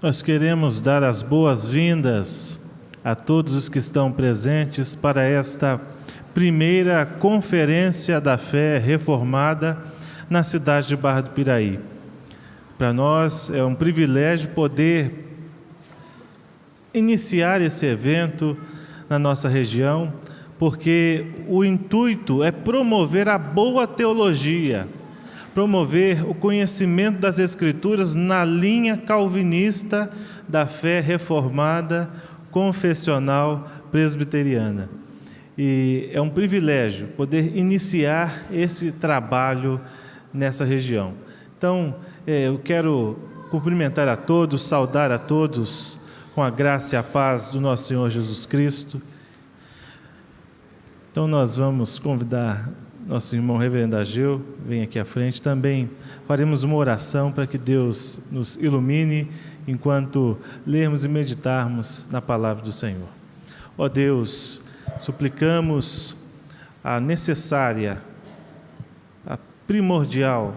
Nós queremos dar as boas-vindas a todos os que estão presentes para esta primeira Conferência da Fé Reformada na cidade de Barra do Piraí. Para nós é um privilégio poder iniciar esse evento na nossa região, porque o intuito é promover a boa teologia, promover o conhecimento das Escrituras na linha calvinista da fé reformada, confessional, presbiteriana. E é um privilégio poder iniciar esse trabalho nessa região. Então, eu quero cumprimentar a todos, saudar a todos com a graça e a paz do nosso Senhor Jesus Cristo. Então, nós vamos convidar nosso irmão Reverendo Ageu, vem aqui à frente. Também faremos uma oração para que Deus nos ilumine enquanto lermos e meditarmos na palavra do Senhor. Ó Deus, suplicamos a necessária, a primordial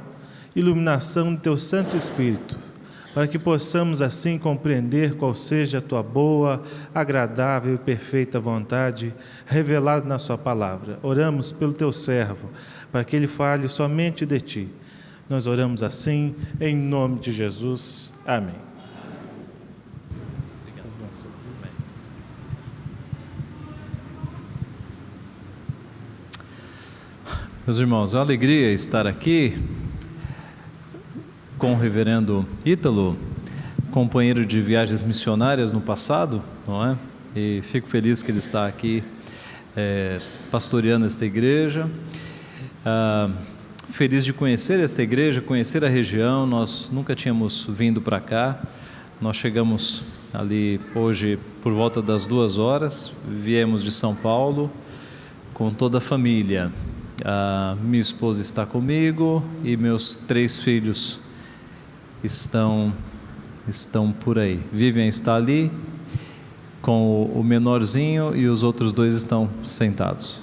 iluminação do Teu Santo Espírito, para que possamos assim compreender qual seja a Tua boa, agradável e perfeita vontade revelada na Sua palavra. Oramos pelo Teu servo, para que ele fale somente de Ti. Nós oramos assim, em nome de Jesus. Amém. Meus irmãos, é uma alegria estar aqui com o reverendo Ítalo, companheiro de viagens missionárias no passado, não é? E fico feliz que ele está aqui pastoreando esta igreja, feliz de conhecer esta igreja, conhecer a região. Nós nunca tínhamos vindo para cá, nós chegamos ali hoje por volta das 2h, viemos de São Paulo com toda a família. Minha esposa está comigo e meus 3 filhos estão por aí. Vivian está ali com o menorzinho e os outros 2 estão sentados.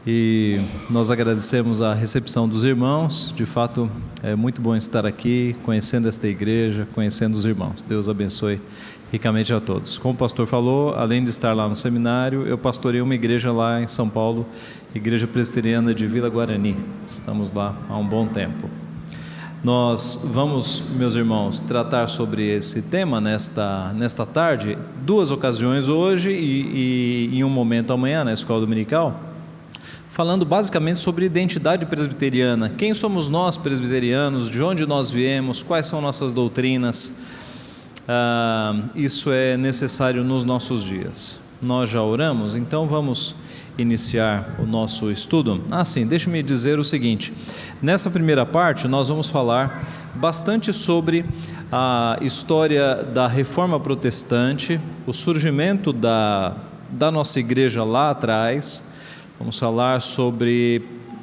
E nós agradecemos a recepção dos irmãos. De fato, é muito bom estar aqui, conhecendo esta igreja, conhecendo os irmãos. Deus abençoe ricamente a todos. Como o pastor falou, além de estar lá no seminário, eu pastorei uma igreja lá em São Paulo, Igreja Presbiteriana de Vila Guarani. Estamos lá há um bom tempo. Nós vamos, meus irmãos, tratar sobre esse tema nesta tarde, 2 ocasiões hoje e em um momento amanhã na escola dominical, falando basicamente sobre identidade presbiteriana. Quem somos nós presbiterianos? De onde nós viemos? Quais são nossas doutrinas? Isso é necessário nos nossos dias. Nós já oramos, então vamos iniciar o nosso estudo. Sim, deixe-me dizer o seguinte: nessa primeira parte nós vamos falar bastante sobre a história da Reforma Protestante, o surgimento da nossa igreja lá atrás. Vamos falar sobre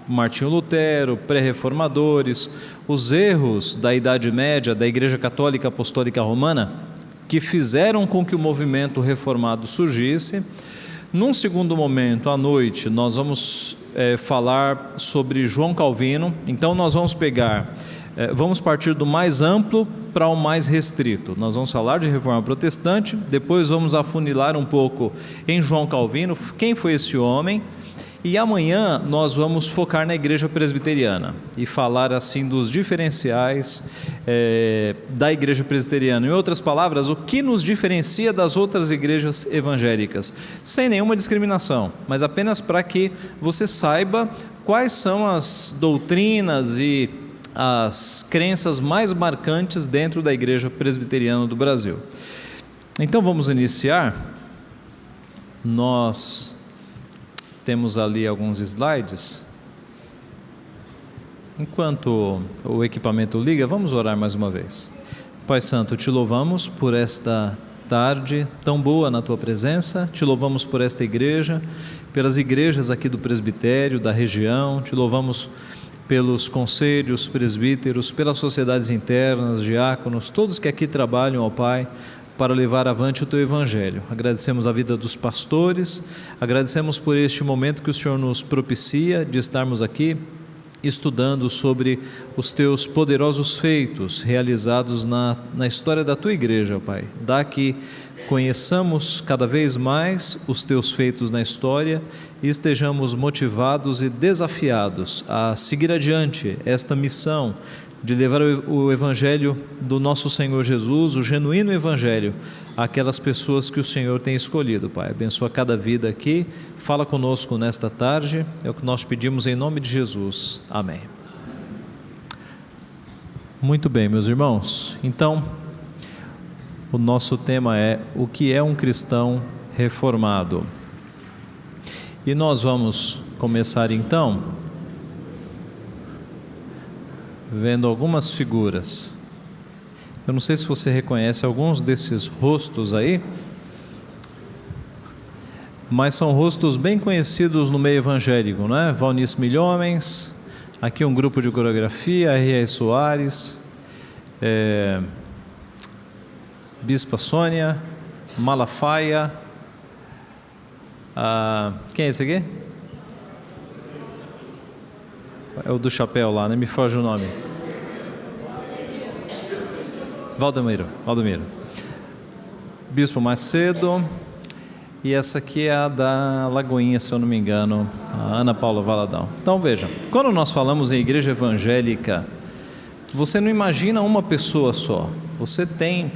Martinho Lutero, pré-reformadores, os erros da Idade Média da Igreja Católica Apostólica Romana, que fizeram com que o movimento reformado surgisse. Num segundo momento, à noite, nós vamos falar sobre João Calvino. Então nós vamos vamos partir do mais amplo para o mais restrito. Nós vamos falar de Reforma Protestante, depois vamos afunilar um pouco em João Calvino, quem foi esse homem. E amanhã nós vamos focar na igreja presbiteriana e falar assim dos diferenciais da igreja presbiteriana. Em outras palavras, o que nos diferencia das outras igrejas evangélicas, sem nenhuma discriminação, mas apenas para que você saiba quais são as doutrinas e as crenças mais marcantes dentro da igreja presbiteriana do Brasil. Então vamos iniciar. Nós temos ali alguns slides. Enquanto o equipamento liga, vamos orar mais uma vez. Pai Santo, te louvamos por esta tarde tão boa na Tua presença, te louvamos por esta igreja, pelas igrejas aqui do presbitério, da região, te louvamos pelos conselhos presbíteros, pelas sociedades internas, diáconos, todos que aqui trabalham, ó Pai, para levar avante o Teu Evangelho. Agradecemos a vida dos pastores, agradecemos por este momento que o Senhor nos propicia de estarmos aqui estudando sobre os teus poderosos feitos realizados na história da tua igreja, Pai. Dá que conheçamos cada vez mais os teus feitos na história e estejamos motivados e desafiados a seguir adiante esta missão de levar o Evangelho do nosso Senhor Jesus, o genuíno Evangelho, àquelas pessoas que o Senhor tem escolhido, Pai. Abençoa cada vida aqui, fala conosco nesta tarde, é o que nós pedimos em nome de Jesus. Amém. Muito bem, meus irmãos, então, o nosso tema é o que é um cristão reformado. E nós vamos começar então vendo algumas figuras. Eu não sei se você reconhece alguns desses rostos aí, mas são rostos bem conhecidos no meio evangélico, não é? Valnice Milhomens, aqui um grupo de coreografia, R.A. Soares, Bispa Sônia, Malafaia, quem é esse aqui? É o do chapéu lá, né? Me foge o nome. Valdemiro. Bispo Macedo. E essa aqui é a da Lagoinha, se eu não me engano, a Ana Paula Valadão. Então veja, quando nós falamos em igreja evangélica, você não imagina uma pessoa só. Você tem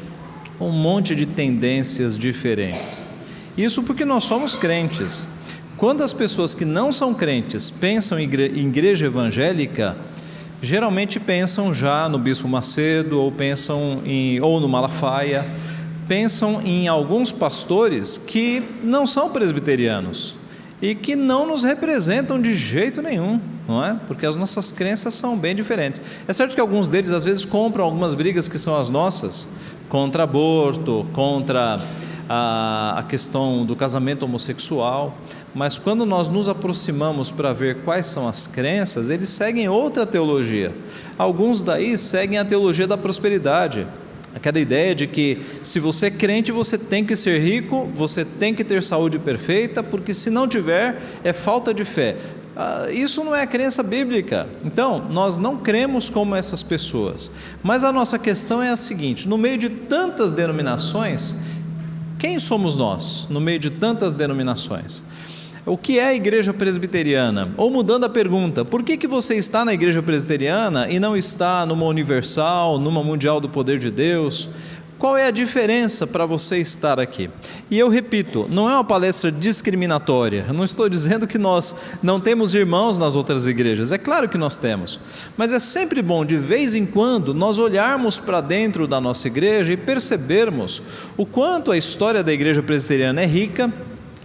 um monte de tendências diferentes. Isso porque nós somos crentes. Quando as pessoas que não são crentes pensam em igreja evangélica, geralmente pensam já no Bispo Macedo, ou pensam ou no Malafaia, pensam em alguns pastores que não são presbiterianos e que não nos representam de jeito nenhum, não é? Porque as nossas crenças são bem diferentes. É certo que alguns deles às vezes compram algumas brigas que são as nossas, contra aborto, contra a questão do casamento homossexual, mas quando nós nos aproximamos para ver quais são as crenças, eles seguem outra teologia. Alguns daí seguem a teologia da prosperidade, aquela ideia de que se você é crente, você tem que ser rico, você tem que ter saúde perfeita, porque se não tiver, é falta de fé. Isso não é crença bíblica. Então, nós não cremos como essas pessoas, mas a nossa questão é a seguinte: no meio de tantas denominações, quem somos nós no meio de tantas denominações? O que é a igreja presbiteriana? Ou mudando a pergunta, por que você está na igreja presbiteriana e não está numa universal, numa mundial do poder de Deus? Qual é a diferença para você estar aqui? E eu repito, não é uma palestra discriminatória. Eu não estou dizendo que nós não temos irmãos nas outras igrejas. É claro que nós temos. Mas é sempre bom, de vez em quando, nós olharmos para dentro da nossa igreja e percebermos o quanto a história da igreja presbiteriana é rica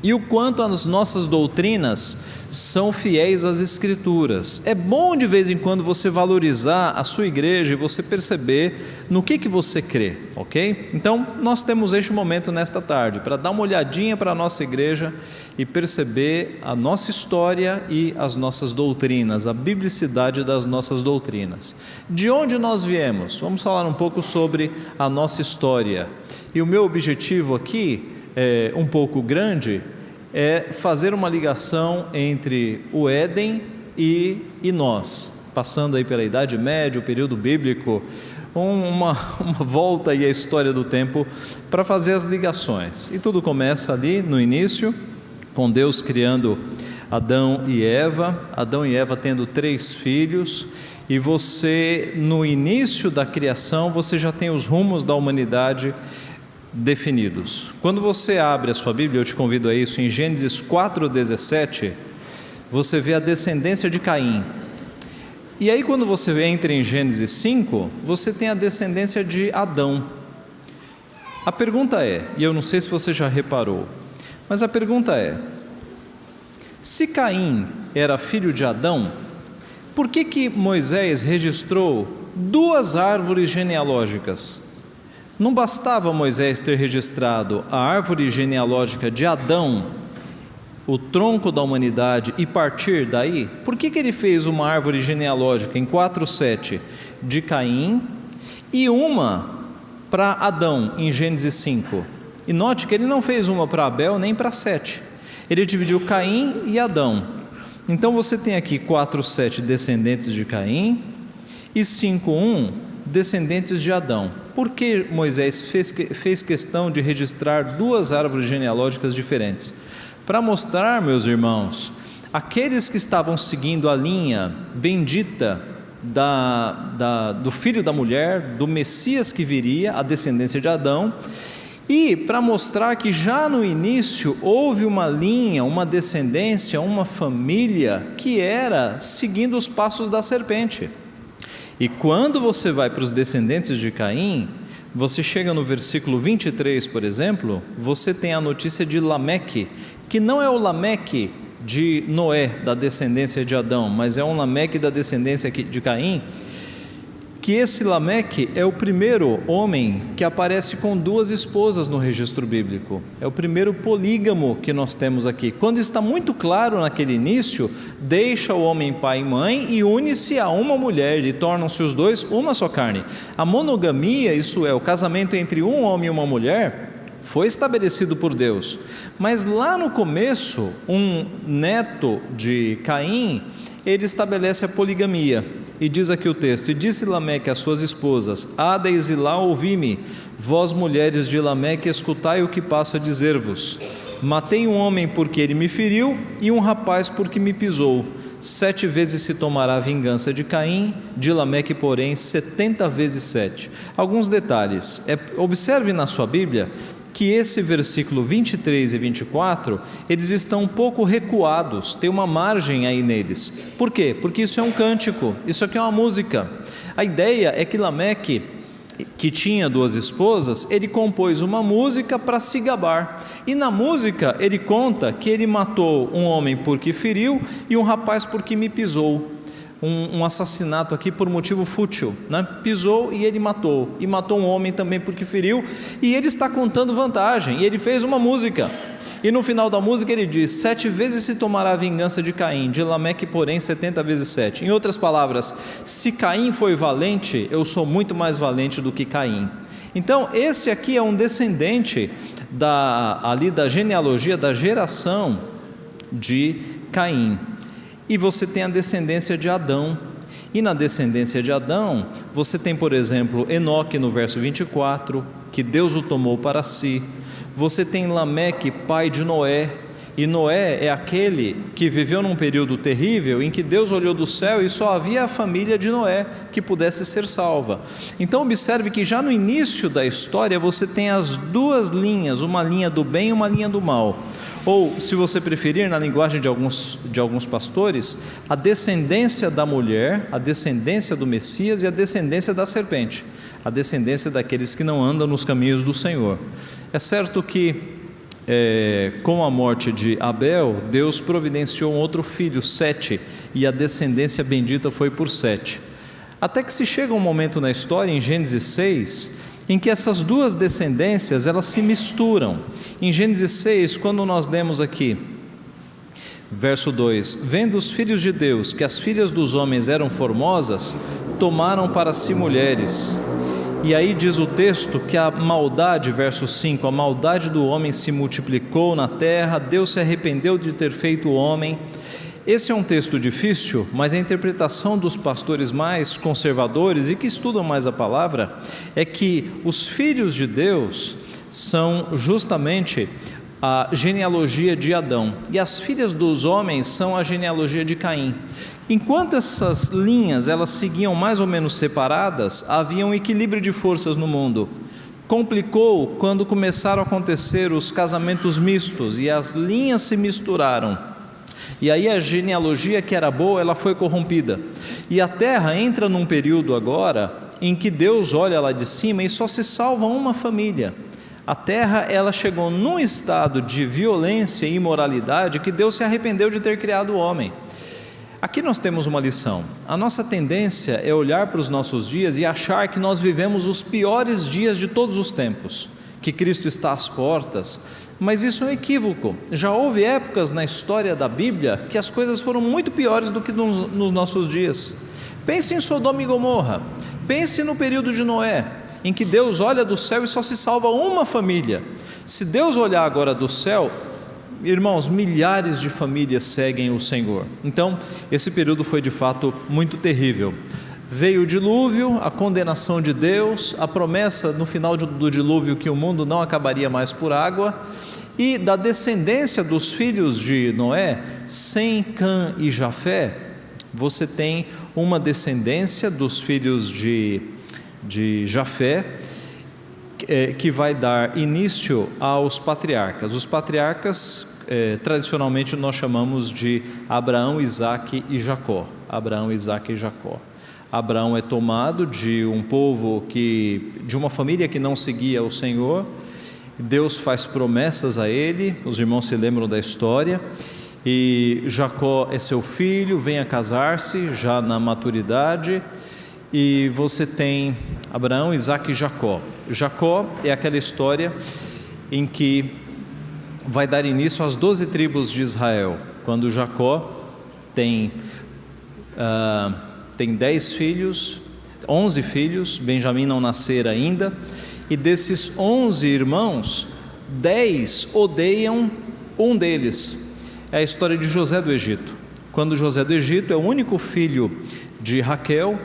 e o quanto as nossas doutrinas são fiéis às Escrituras. É bom de vez em quando você valorizar a sua igreja e você perceber no que você crê, ok? Então, nós temos este momento nesta tarde para dar uma olhadinha para a nossa igreja e perceber a nossa história e as nossas doutrinas, a biblicidade das nossas doutrinas. De onde nós viemos? Vamos falar um pouco sobre a nossa história. E o meu objetivo aqui é um pouco grande, é fazer uma ligação entre o Éden e nós, passando aí pela Idade Média, o período bíblico, uma volta aí à história do tempo para fazer as ligações. E tudo começa ali no início, com Deus criando Adão e Eva tendo 3 filhos, e você, no início da criação, você já tem os rumos da humanidade definidos. Quando você abre a sua Bíblia, eu te convido a isso, em Gênesis 4:17, você vê a descendência de Caim. E aí quando você entra em Gênesis 5, você tem a descendência de Adão. A pergunta é, e eu não sei se você já reparou, mas a pergunta é: se Caim era filho de Adão, por que Moisés registrou 2 árvores genealógicas? Não bastava Moisés ter registrado a árvore genealógica de Adão, o tronco da humanidade, e partir daí? Por que ele fez uma árvore genealógica em 4:7 de Caim e uma para Adão em Gênesis 5? E note que ele não fez uma para Abel nem para Sete. Ele dividiu Caim e Adão. Então você tem aqui 4:7 descendentes de Caim e 5:1 descendentes de Adão. Por que Moisés fez questão de registrar duas árvores genealógicas diferentes? Para mostrar, meus irmãos, aqueles que estavam seguindo a linha bendita do filho da mulher, do Messias que viria, a descendência de Adão, e para mostrar que já no início houve uma linha, uma descendência, uma família que era seguindo os passos da serpente. E quando você vai para os descendentes de Caim, você chega no versículo 23, por exemplo, você tem a notícia de Lameque, que não é o Lameque de Noé, da descendência de Adão, mas é um Lameque da descendência de Caim, que esse Lameque é o primeiro homem que aparece com duas esposas no registro bíblico. É o primeiro polígamo que nós temos aqui. Quando está muito claro naquele início, deixa o homem pai e mãe e une-se a uma mulher, e tornam-se os dois uma só carne. A monogamia, isso é, o casamento entre um homem e uma mulher, foi estabelecido por Deus. Mas lá no começo, um neto de Caim, ele estabelece a poligamia. E diz aqui o texto: e disse Lameque às suas esposas: Ada e Zilá, ouvi-me, vós mulheres de Lameque, escutai o que passo a dizer-vos. Matei um homem porque ele me feriu, e um rapaz porque me pisou. 7 vezes se tomará a vingança de Caim, de Lameque, porém, 70 vezes 7. Alguns detalhes. Observe na sua Bíblia que esse versículo 23 e 24, eles estão um pouco recuados, tem uma margem aí neles. Por quê? Porque isso é um cântico, isso aqui é uma música. A ideia é que Lameque, que tinha 2 esposas, ele compôs uma música para se gabar. E na música ele conta que ele matou um homem porque feriu e um rapaz porque me pisou. Um assassinato aqui por motivo fútil, né? Pisou e ele matou, e matou um homem também porque feriu, e ele está contando vantagem, e ele fez uma música, e no final da música ele diz: 7 vezes se tomará a vingança de Caim, de Lameque, porém, 70 vezes 7. Em outras palavras, se Caim foi valente, eu sou muito mais valente do que Caim. Então esse aqui é um descendente da genealogia, da geração de Caim. E você tem a descendência de Adão, e na descendência de Adão, você tem, por exemplo, Enoque no verso 24, que Deus o tomou para si. Você tem Lameque, pai de Noé, e Noé é aquele que viveu num período terrível, em que Deus olhou do céu e só havia a família de Noé que pudesse ser salva. Então observe que já no início da história, você tem as duas linhas, uma linha do bem e uma linha do mal. Ou, se você preferir, na linguagem de alguns pastores, a descendência da mulher, a descendência do Messias e a descendência da serpente, a descendência daqueles que não andam nos caminhos do Senhor. É certo que, com a morte de Abel, Deus providenciou um outro filho, Sete, e a descendência bendita foi por Sete. Até que se chega um momento na história, em Gênesis 6, em que essas duas descendências, elas se misturam. Em Gênesis 6, quando nós lemos aqui, verso 2: vendo os filhos de Deus que as filhas dos homens eram formosas, tomaram para si mulheres. E aí diz o texto que a maldade, verso 5, a maldade do homem se multiplicou na terra, Deus se arrependeu de ter feito o homem. Esse é um texto difícil, mas a interpretação dos pastores mais conservadores e que estudam mais a palavra é que os filhos de Deus são justamente a genealogia de Adão, e as filhas dos homens são a genealogia de Caim. Enquanto essas linhas elas seguiam mais ou menos separadas, havia um equilíbrio de forças no mundo. Complicou quando começaram a acontecer os casamentos mistos e as linhas se misturaram. E aí a genealogia que era boa, ela foi corrompida. E a terra entra num período agora em que Deus olha lá de cima e só se salva uma família. A terra, ela chegou num estado de violência e imoralidade que Deus se arrependeu de ter criado o homem. Aqui nós temos uma lição. A nossa tendência é olhar para os nossos dias e achar que nós vivemos os piores dias de todos os tempos, que Cristo está às portas, mas isso é um equívoco. Já houve épocas na história da Bíblia que as coisas foram muito piores do que nos nossos dias. Pense em Sodoma e Gomorra, pense no período de Noé, em que Deus olha do céu e só se salva uma família. Se Deus olhar agora do céu, irmãos, milhares de famílias seguem o Senhor. Então, esse período foi de fato muito terrível. Veio o dilúvio, a condenação de Deus, a promessa no final do dilúvio que o mundo não acabaria mais por água, e da descendência dos filhos de Noé, Sem, Cã e Jafé, você tem uma descendência dos filhos de Jafé, que vai dar início aos patriarcas. Os patriarcas, tradicionalmente nós chamamos de Abraão, Isaque e Jacó. Abraão, Isaque e Jacó. Abraão é tomado de um povo de uma família que não seguia o Senhor. Deus faz promessas a ele, os irmãos se lembram da história, e Jacó é seu filho, vem a casar-se já na maturidade, e você tem Abraão, Isaque e Jacó. Jacó é aquela história em que vai dar início às 12 tribos de Israel, quando Jacó tem 10 filhos, 11 filhos, Benjamim não nascera ainda, e desses 11 irmãos, 10 odeiam um deles. É a história de José do Egito. Quando José do Egito é o único filho de Raquel,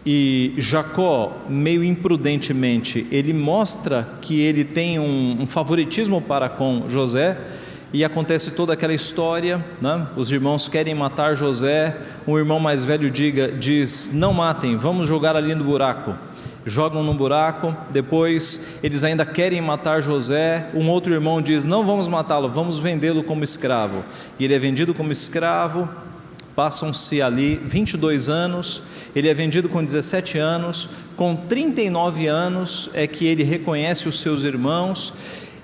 e Jacó, meio imprudentemente, ele mostra que ele tem um favoritismo para com José, e acontece toda aquela história, né? Os irmãos querem matar José, um irmão mais velho diz, não matem, vamos jogar ali no buraco. Jogam no buraco, depois eles ainda querem matar José, um outro irmão diz, não vamos matá-lo, vamos vendê-lo como escravo, e ele é vendido como escravo. Passam-se ali 22 anos, ele é vendido com 17 anos, com 39 anos é que ele reconhece os seus irmãos,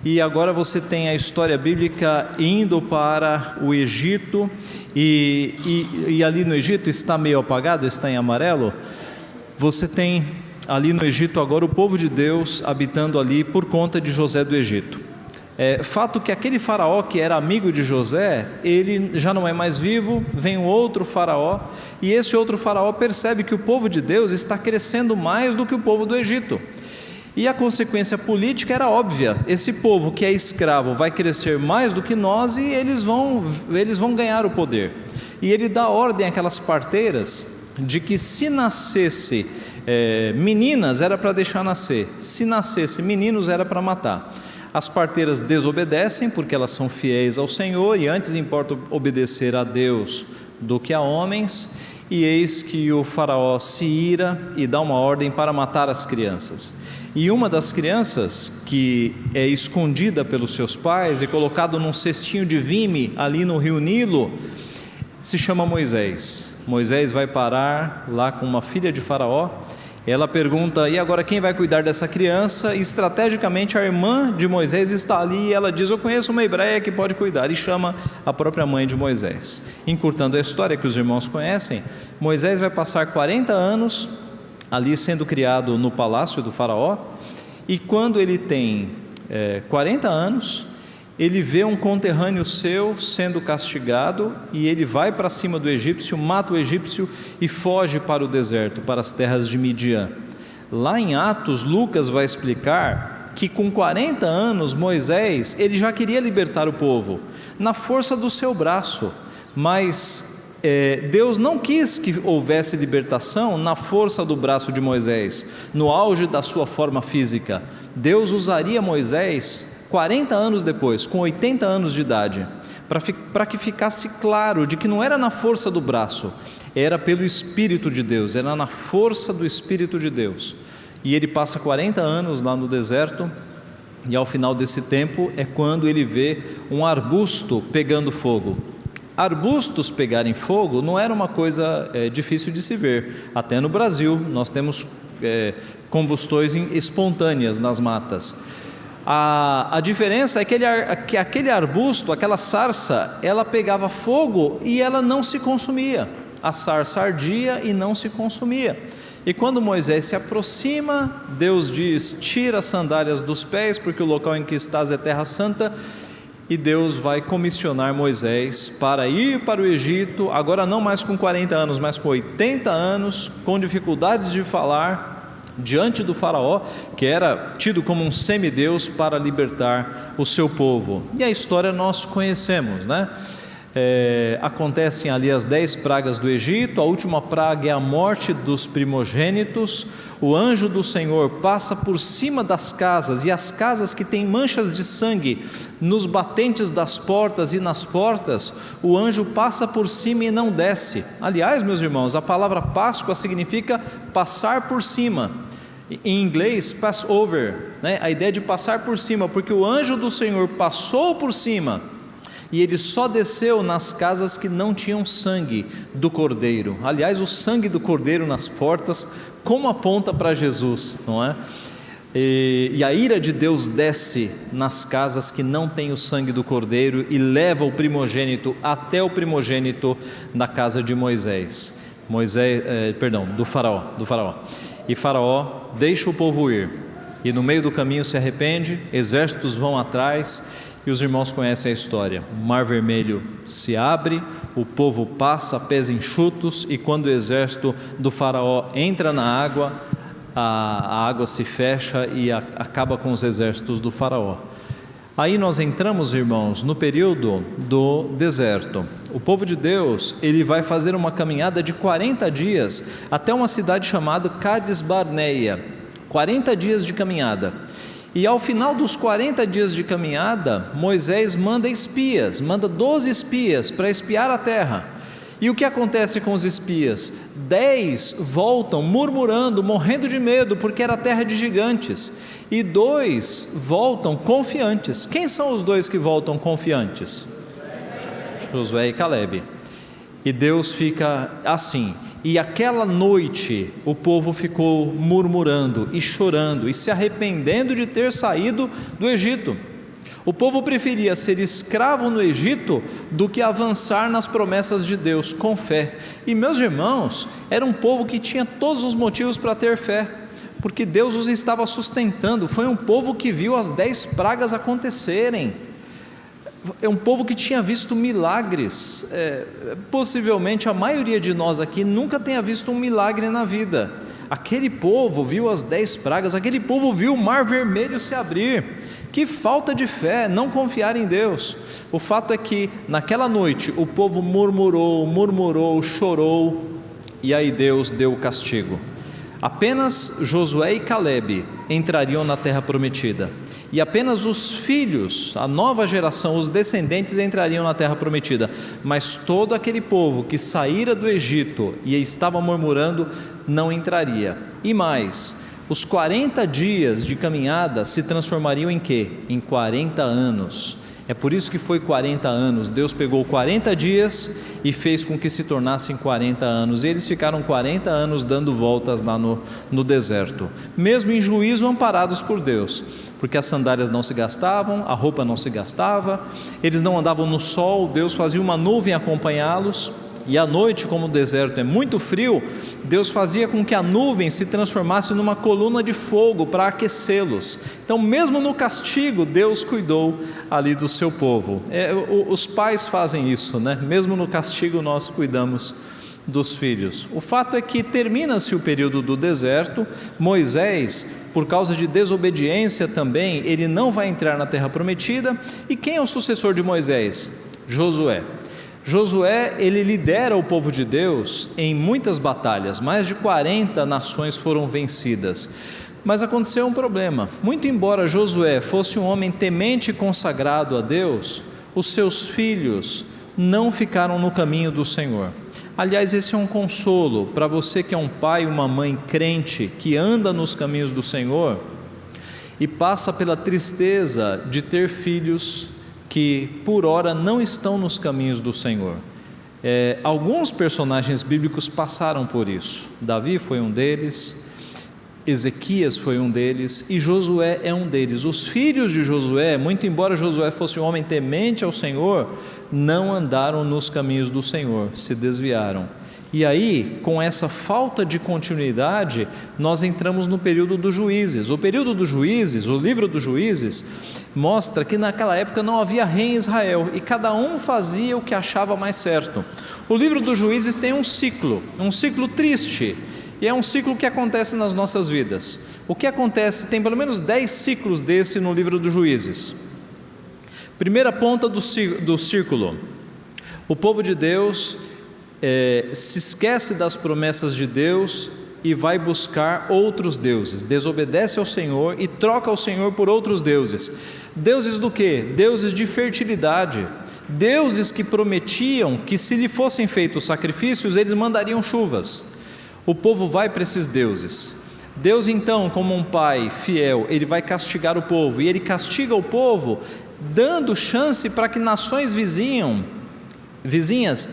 e agora você tem a história bíblica indo para o Egito, e ali no Egito está meio apagado, está em amarelo, você tem ali no Egito agora o povo de Deus habitando ali por conta de José do Egito. Fato que aquele faraó que era amigo de José, ele já não é mais vivo, vem um outro faraó, e esse outro faraó percebe que o povo de Deus está crescendo mais do que o povo do Egito, e a consequência política era óbvia, esse povo que é escravo vai crescer mais do que nós, e eles vão ganhar o poder, e ele dá ordem àquelas parteiras, de que se nascesse meninas era para deixar nascer, se nascesse meninos era para matar. As parteiras desobedecem porque elas são fiéis ao Senhor, e antes importa obedecer a Deus do que a homens, e eis que o faraó se ira e dá uma ordem para matar as crianças. E uma das crianças, que é escondida pelos seus pais e colocado num cestinho de vime ali no rio Nilo, se chama Moisés. Moisés vai parar lá com uma filha de faraó. Ela pergunta, e agora quem vai cuidar dessa criança? E estrategicamente a irmã de Moisés está ali, e ela diz, eu conheço uma hebreia que pode cuidar, e chama a própria mãe de Moisés. Encurtando a história que os irmãos conhecem, Moisés vai passar 40 anos ali sendo criado no palácio do faraó, e quando ele tem 40 anos, ele vê um conterrâneo seu sendo castigado, e ele vai para cima do egípcio, mata o egípcio e foge para o deserto, para as terras de Midian. Lá em Atos, Lucas vai explicar que com 40 anos Moisés, ele já queria libertar o povo, na força do seu braço, mas Deus não quis que houvesse libertação na força do braço de Moisés, no auge da sua forma física. Deus usaria Moisés 40 anos depois, com 80 anos de idade, para que ficasse claro de que não era na força do braço, era pelo Espírito de Deus, era na força do Espírito de Deus. E ele passa 40 anos lá no deserto, e ao final desse tempo é quando ele vê um arbusto pegando fogo. Arbustos pegarem fogo não era uma coisa difícil de se ver. Até no Brasil nós temos combustões espontâneas nas matas. A diferença é que aquele arbusto, aquela sarça, ela pegava fogo e ela não se consumia. A sarça ardia e não se consumia. E quando Moisés se aproxima, Deus diz, tira as sandálias dos pés, porque o local em que estás é terra santa, e Deus vai comissionar Moisés para ir para o Egito, agora não mais com 40 anos, mas com 80 anos, com dificuldades de falar, diante do faraó, que era tido como um semideus, para libertar o seu povo. E a história nós conhecemos, né? Acontecem ali as 10 pragas do Egito. A última praga é a morte dos primogênitos. O anjo do Senhor passa por cima das casas, e as casas que têm manchas de sangue nos batentes das portas e nas portas, o anjo passa por cima e não desce. Aliás, meus irmãos, a palavra Páscoa significa passar por cima. Em inglês, Passover, né? A ideia de passar por cima, porque o anjo do Senhor passou por cima e ele só desceu nas casas que não tinham sangue do cordeiro. Aliás, o sangue do cordeiro nas portas, como aponta para Jesus, não é? E a ira de Deus desce nas casas que não tem o sangue do cordeiro e leva o primogênito até o primogênito na casa de do faraó. E faraó deixa o povo ir, e no meio do caminho se arrepende, exércitos vão atrás, e os irmãos conhecem a história. O mar vermelho se abre, o povo passa a pés enxutos, e quando o exército do faraó entra na água, a água se fecha e acaba com os exércitos do faraó. Aí nós entramos, irmãos, no período do deserto. O povo de Deus, ele vai fazer uma caminhada de 40 dias até uma cidade chamada Cades Barneia. 40 dias de caminhada. E ao final dos 40 dias de caminhada, Moisés manda 12 espias para espiar a terra. E o que acontece com os espias? 10 voltam murmurando, morrendo de medo, porque era terra de gigantes, e 2 voltam confiantes. Quem são os 2 que voltam confiantes? Josué e Calebe. E Deus fica assim. E aquela noite o povo ficou murmurando e chorando e se arrependendo de ter saído do Egito. O povo preferia ser escravo no Egito do que avançar nas promessas de Deus com fé. E meus irmãos, era um povo que tinha todos os motivos para ter fé, porque Deus os estava sustentando. Foi um povo que viu as 10 pragas acontecerem. É um povo que tinha visto milagres. Possivelmente a maioria de nós aqui nunca tenha visto um milagre na vida. Aquele povo viu as 10 pragas, aquele povo viu o mar vermelho se abrir. Que falta de fé, não confiar em Deus. O fato é que naquela noite o povo murmurou, chorou, e aí Deus deu o castigo. Apenas Josué e Calebe entrariam na terra prometida, e apenas os filhos, a nova geração, os descendentes entrariam na terra prometida, mas todo aquele povo que saíra do Egito e estava murmurando não entraria. E mais, os 40 dias de caminhada se transformariam em quê? Em 40 anos. É por isso que foi 40 anos. Deus pegou 40 dias e fez com que se tornassem 40 anos. E eles ficaram 40 anos dando voltas lá no deserto, mesmo em juízo, amparados por Deus, porque as sandálias não se gastavam, a roupa não se gastava, eles não andavam no sol, Deus fazia uma nuvem acompanhá-los. E à noite, como o deserto é muito frio, Deus fazia com que a nuvem se transformasse numa coluna de fogo para aquecê-los. Então, mesmo no castigo, Deus cuidou ali do seu povo. Os pais fazem isso, né? Mesmo no castigo nós cuidamos dos filhos. O fato é que termina-se o período do deserto. Moisés, por causa de desobediência também, ele não vai entrar na terra prometida. E quem é o sucessor de Moisés? Josué. Josué, ele lidera o povo de Deus em muitas batalhas. Mais de 40 nações foram vencidas. Mas aconteceu um problema. Muito embora Josué fosse um homem temente e consagrado a Deus, os seus filhos não ficaram no caminho do Senhor. Aliás, esse é um consolo para você que é um pai e uma mãe crente, que anda nos caminhos do Senhor e passa pela tristeza de ter filhos que por ora não estão nos caminhos do Senhor. Alguns personagens bíblicos passaram por isso. Davi foi um deles, Ezequias foi um deles, e Josué é um deles. Os filhos de Josué, muito embora Josué fosse um homem temente ao Senhor, não andaram nos caminhos do Senhor, se desviaram. E aí, com essa falta de continuidade, nós entramos no período dos juízes. O período dos juízes, o livro dos juízes, mostra que naquela época não havia rei em Israel, e cada um fazia o que achava mais certo. O livro dos juízes tem um ciclo triste, E é um ciclo que acontece nas nossas vidas. O que acontece? Tem pelo menos 10 ciclos desse no livro dos Juízes. Primeira ponta do círculo: o povo de Deus se esquece das promessas de Deus e vai buscar outros deuses, desobedece ao Senhor e troca o Senhor por outros deuses. Deuses do quê? Deuses de fertilidade, deuses que prometiam que se lhe fossem feitos sacrifícios, eles mandariam chuvas. O povo vai para esses deuses. Deus então, como um pai fiel, ele vai castigar o povo, e ele castiga o povo dando chance para que nações vizinhas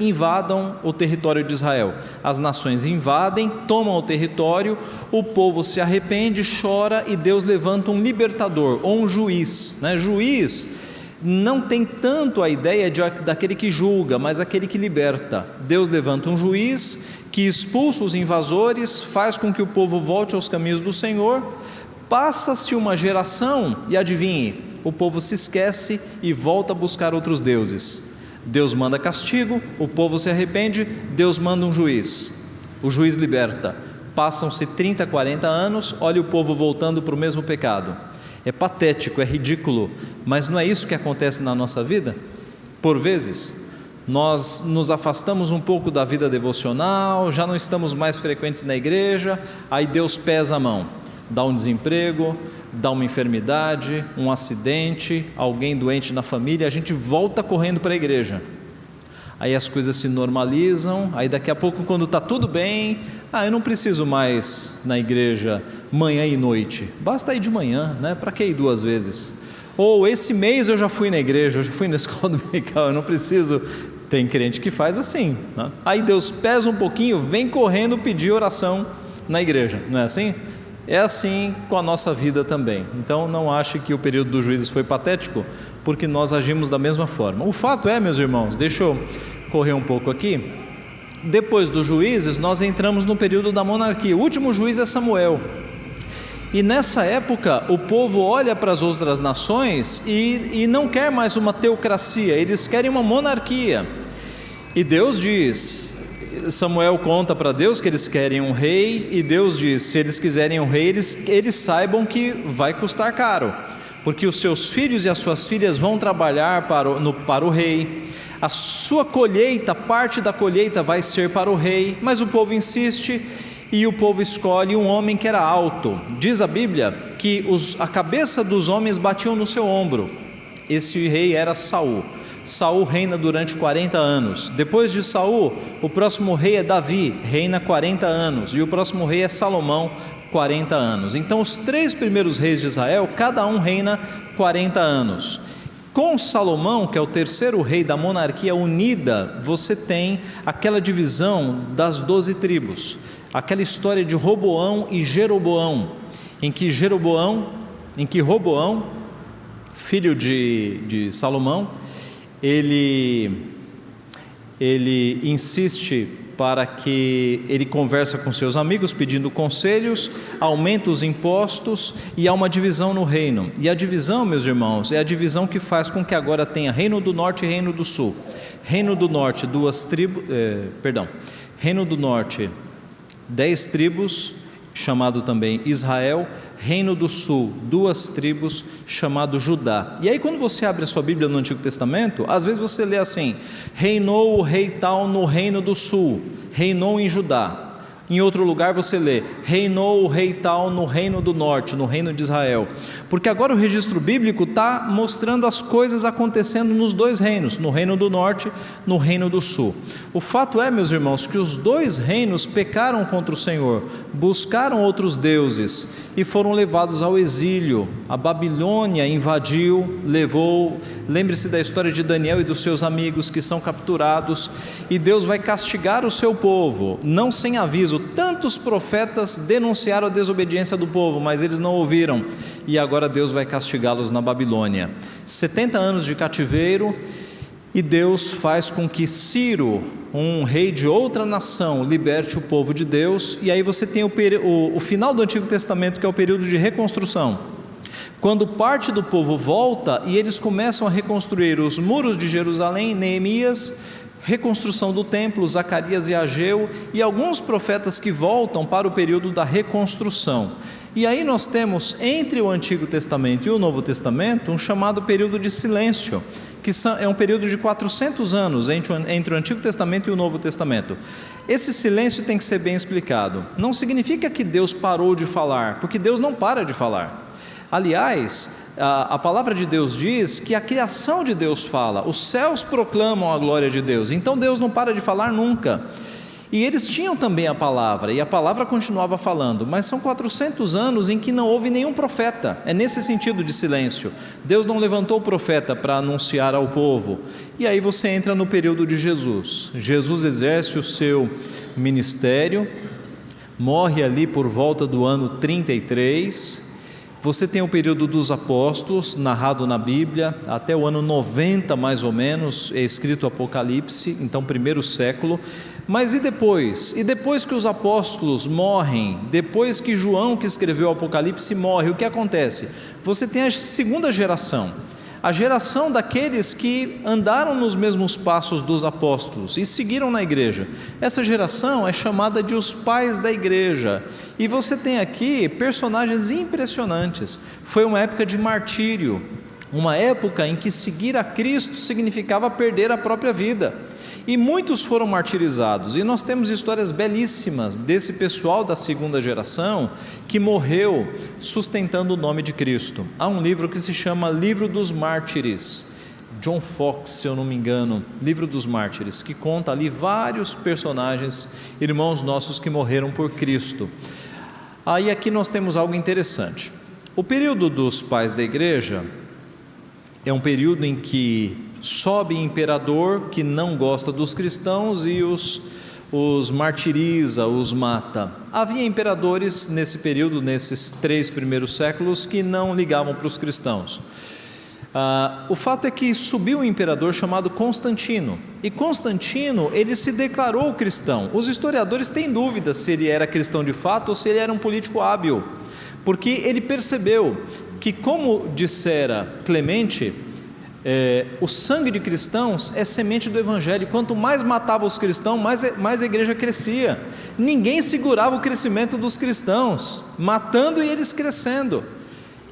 invadam o território de Israel. As nações invadem, tomam o território, o povo se arrepende, chora, e Deus levanta um libertador, ou um juiz, né? Juiz não tem tanto a ideia daquele que julga, mas aquele que liberta. Deus levanta um juiz que expulsa os invasores, faz com que o povo volte aos caminhos do Senhor. Passa-se uma geração e adivinhe, o povo se esquece e volta a buscar outros deuses. Deus manda castigo, o povo se arrepende, Deus manda um juiz, o juiz liberta. Passam-se 30, 40 anos, olha o povo voltando para o mesmo pecado. É patético, é ridículo, mas não é isso que acontece na nossa vida? Por vezes nós nos afastamos um pouco da vida devocional, já não estamos mais frequentes na igreja, aí Deus pesa a mão, dá um desemprego, dá uma enfermidade, um acidente, alguém doente na família, a gente volta correndo para a igreja. Aí as coisas se normalizam, aí daqui a pouco, quando está tudo bem, eu não preciso mais na igreja manhã e noite, basta ir de manhã, né? Para que ir 2 vezes? Ou esse mês eu já fui na igreja, eu já fui na escola dominical, eu não preciso. Tem crente que faz assim, né? Aí Deus pesa um pouquinho, vem correndo pedir oração na igreja, não é assim? É assim com a nossa vida também. Então não ache que o período dos juízes foi patético, porque nós agimos da mesma forma. O fato é, meus irmãos, deixa eu correr um pouco aqui, depois dos juízes nós entramos no período da monarquia. O último juiz é Samuel, e nessa época o povo olha para as outras nações e não quer mais uma teocracia, eles querem uma monarquia. E Deus diz, Samuel conta para Deus que eles querem um rei, e Deus diz, se eles quiserem um rei, eles saibam que vai custar caro, porque os seus filhos e as suas filhas vão trabalhar para o rei, a sua colheita, parte da colheita vai ser para o rei, mas o povo insiste, e o povo escolhe um homem que era alto. Diz a Bíblia que a cabeça dos homens batiam no seu ombro. Esse rei era Saul. Saul reina durante 40 anos. Depois de Saul, o próximo rei é Davi, reina 40 anos. E o próximo rei é Salomão, 40 anos. Então os 3 primeiros reis de Israel, cada um reina 40 anos. Com Salomão, que é o 3º rei da monarquia unida, você tem aquela divisão das 12 tribos. Aquela história de Roboão e Jeroboão, em que Roboão, filho de Salomão, ele insiste para que ele conversa com seus amigos pedindo conselhos, aumenta os impostos e há uma divisão no reino. E a divisão, meus irmãos, é a divisão que faz com que agora tenha reino do norte e reino do sul. Reino do norte, Reino do norte, 10 tribos, chamado também Israel. Reino do sul, 2 tribos, chamado Judá. E aí quando você abre a sua Bíblia no Antigo Testamento, às vezes você lê assim: reinou o rei tal no reino do sul, reinou em Judá. Em outro lugar você lê: reinou o rei tal no reino do norte, no reino de Israel. Porque agora o registro bíblico está mostrando as coisas acontecendo nos 2 reinos, no reino do norte, no reino do sul. O fato é, meus irmãos, que os 2 reinos pecaram contra o Senhor, buscaram outros deuses e foram levados ao exílio. A Babilônia invadiu, levou. Lembre-se da história de Daniel e dos seus amigos que são capturados, e Deus vai castigar o seu povo, não sem aviso. Tantos profetas denunciaram a desobediência do povo, mas eles não ouviram, e agora Deus vai castigá-los na Babilônia. 70 anos de cativeiro, e Deus faz com que Ciro, um rei de outra nação, liberte o povo de Deus. E aí você tem o final do Antigo Testamento, que é o período de reconstrução, quando parte do povo volta e eles começam a reconstruir os muros de Jerusalém. Neemias reconstrução do templo, Zacarias e Ageu, e alguns profetas que voltam para o período da reconstrução. E aí nós temos entre o Antigo Testamento e o Novo Testamento um chamado período de silêncio, que é um período de 400 anos entre o Antigo Testamento e o Novo Testamento. Esse silêncio tem que ser bem explicado. Não significa que Deus parou de falar, porque Deus não para de falar. Aliás, a palavra de Deus diz que a criação de Deus fala, os céus proclamam a glória de Deus, então Deus não para de falar nunca. E eles tinham também a palavra, e a palavra continuava falando, mas são 400 anos em que não houve nenhum profeta. É nesse sentido de silêncio. Deus não levantou o profeta para anunciar ao povo. E aí você entra no período de Jesus. Jesus exerce o seu ministério, morre ali por volta do ano 33. Você tem o período dos apóstolos, narrado na Bíblia, até o ano 90 mais ou menos, é escrito Apocalipse, então primeiro século. Mas e depois? E depois que os apóstolos morrem, depois que João, que escreveu o Apocalipse, morre, o que acontece? Você tem a segunda geração, a geração daqueles que andaram nos mesmos passos dos apóstolos e seguiram na igreja. Essa geração é chamada de os pais da igreja, e você tem aqui personagens impressionantes. Foi uma época de martírio, uma época em que seguir a Cristo significava perder a própria vida, e muitos foram martirizados, e nós temos histórias belíssimas desse pessoal da segunda geração que morreu sustentando o nome de Cristo. Há um livro que se chama Livro dos Mártires, John Fox, se eu não me engano, Livro dos Mártires, que conta ali vários personagens, irmãos nossos que morreram por Cristo. Aí aqui nós temos algo interessante. O período dos pais da igreja é um período em que sobe imperador que não gosta dos cristãos e os martiriza, os mata. Havia imperadores nesse período, nesses 3 primeiros séculos, que não ligavam para os cristãos. O fato é que subiu um imperador chamado Constantino, e Constantino, ele se declarou cristão. Os historiadores têm dúvidas se ele era cristão de fato ou se ele era um político hábil, porque ele percebeu que, como dissera Clemente, o sangue de cristãos é semente do evangelho. Quanto mais matava os cristãos, mais a igreja crescia. Ninguém segurava o crescimento dos cristãos, matando e eles crescendo.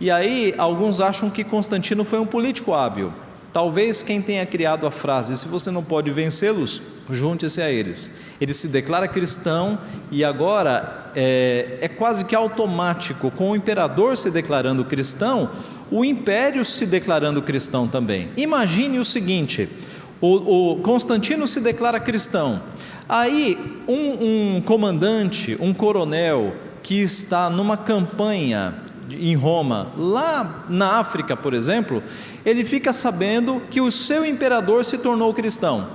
E aí alguns acham que Constantino foi um político hábil. Talvez quem tenha criado a frase: se você não pode vencê-los, junte-se a eles. Ele se declara cristão, e agora é quase que automático, com o imperador se declarando cristão, o império se declarando cristão também. Imagine o seguinte: o Constantino se declara cristão, aí um comandante, um coronel que está numa campanha em Roma, lá na África, por exemplo, ele fica sabendo que o seu imperador se tornou cristão.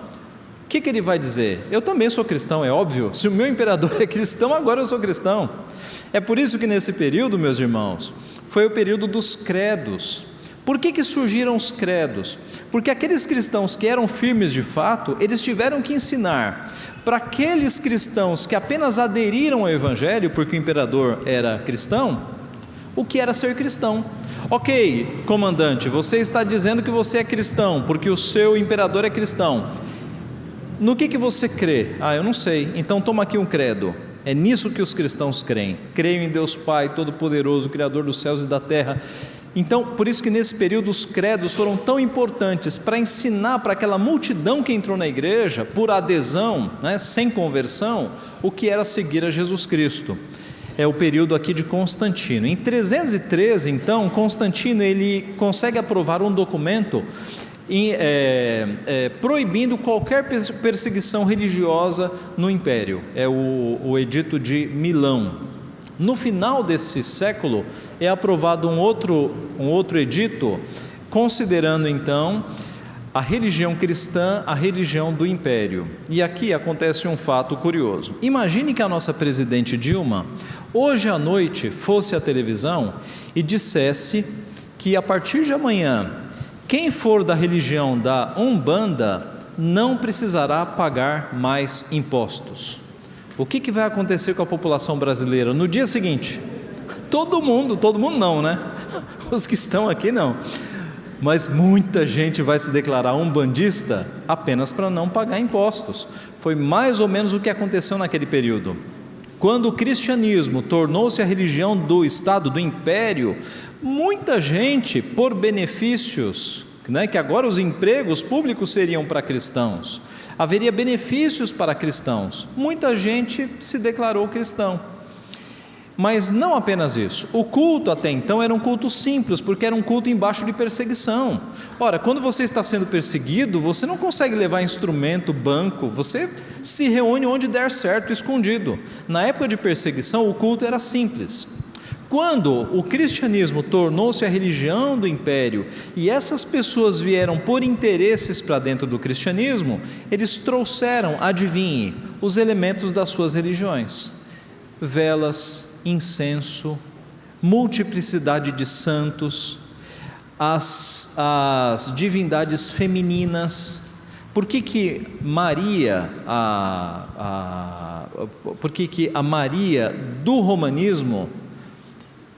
O que ele vai dizer? Eu também sou cristão, é óbvio. Se o meu imperador é cristão, agora eu sou cristão. É por isso que nesse período, meus irmãos, foi o período dos credos. Por que surgiram os credos? Porque aqueles cristãos que eram firmes de fato, eles tiveram que ensinar para aqueles cristãos que apenas aderiram ao evangelho, porque o imperador era cristão, o que era ser cristão. Ok, comandante, você está dizendo que você é cristão, porque o seu imperador é cristão. No que você crê? Eu não sei. Então toma aqui um credo. É nisso que os cristãos creem. Creio em Deus Pai Todo-Poderoso, Criador dos céus e da terra. Então, por isso que nesse período os credos foram tão importantes, para ensinar para aquela multidão que entrou na igreja, por adesão, sem conversão, o que era seguir a Jesus Cristo. É o período aqui de Constantino. Em 313, então, Constantino ele consegue aprovar um documento proibindo qualquer perseguição religiosa no império. É o Edito de Milão. No final desse século é aprovado um outro edito, considerando então a religião cristã a religião do império. E aqui acontece um fato curioso. Imagine que a nossa presidente Dilma hoje à noite fosse à televisão e dissesse que a partir de amanhã, quem for da religião da Umbanda não precisará pagar mais impostos. O que vai acontecer com a população brasileira no dia seguinte? Todo mundo não, né? Os que estão aqui não. mas muita gente vai se declarar umbandista apenas para não pagar impostos. Foi mais ou menos o que aconteceu naquele período. Quando o cristianismo tornou-se a religião do Estado, do Império, muita gente, por benefícios, que agora os empregos públicos seriam para cristãos, haveria benefícios para cristãos, muita gente se declarou cristão. Mas não apenas isso, o culto até então era um culto simples, porque era um culto embaixo de perseguição. Ora, quando você está sendo perseguido, você não consegue levar instrumento, banco, você se reúne onde der certo, escondido. Na época de perseguição, o culto era simples. Quando o cristianismo tornou-se a religião do império e essas pessoas vieram por interesses para dentro do cristianismo, eles trouxeram, adivinhe, os elementos das suas religiões: velas, incenso, multiplicidade de santos, as divindades femininas. Por que Maria, a Maria do romanismo,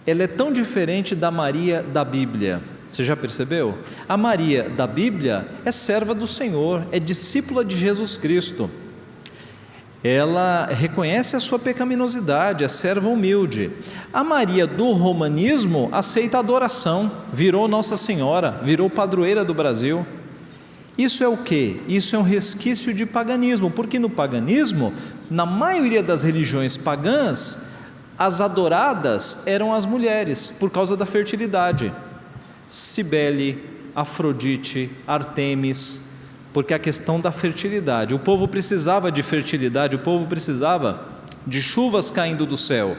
ela é tão diferente da Maria da Bíblia? Você já percebeu? A Maria da Bíblia é serva do Senhor, é discípula de Jesus Cristo. Ela reconhece a sua pecaminosidade, é serva humilde. A Maria do romanismo aceita a adoração, virou Nossa Senhora, virou padroeira do Brasil. Isso é o quê? Isso é um resquício de paganismo, porque no paganismo, na maioria das religiões pagãs, as adoradas eram as mulheres, por causa da fertilidade. Cibele, Afrodite, Ártemis, porque a questão da fertilidade, o povo precisava de fertilidade, o povo precisava de chuvas caindo do céu.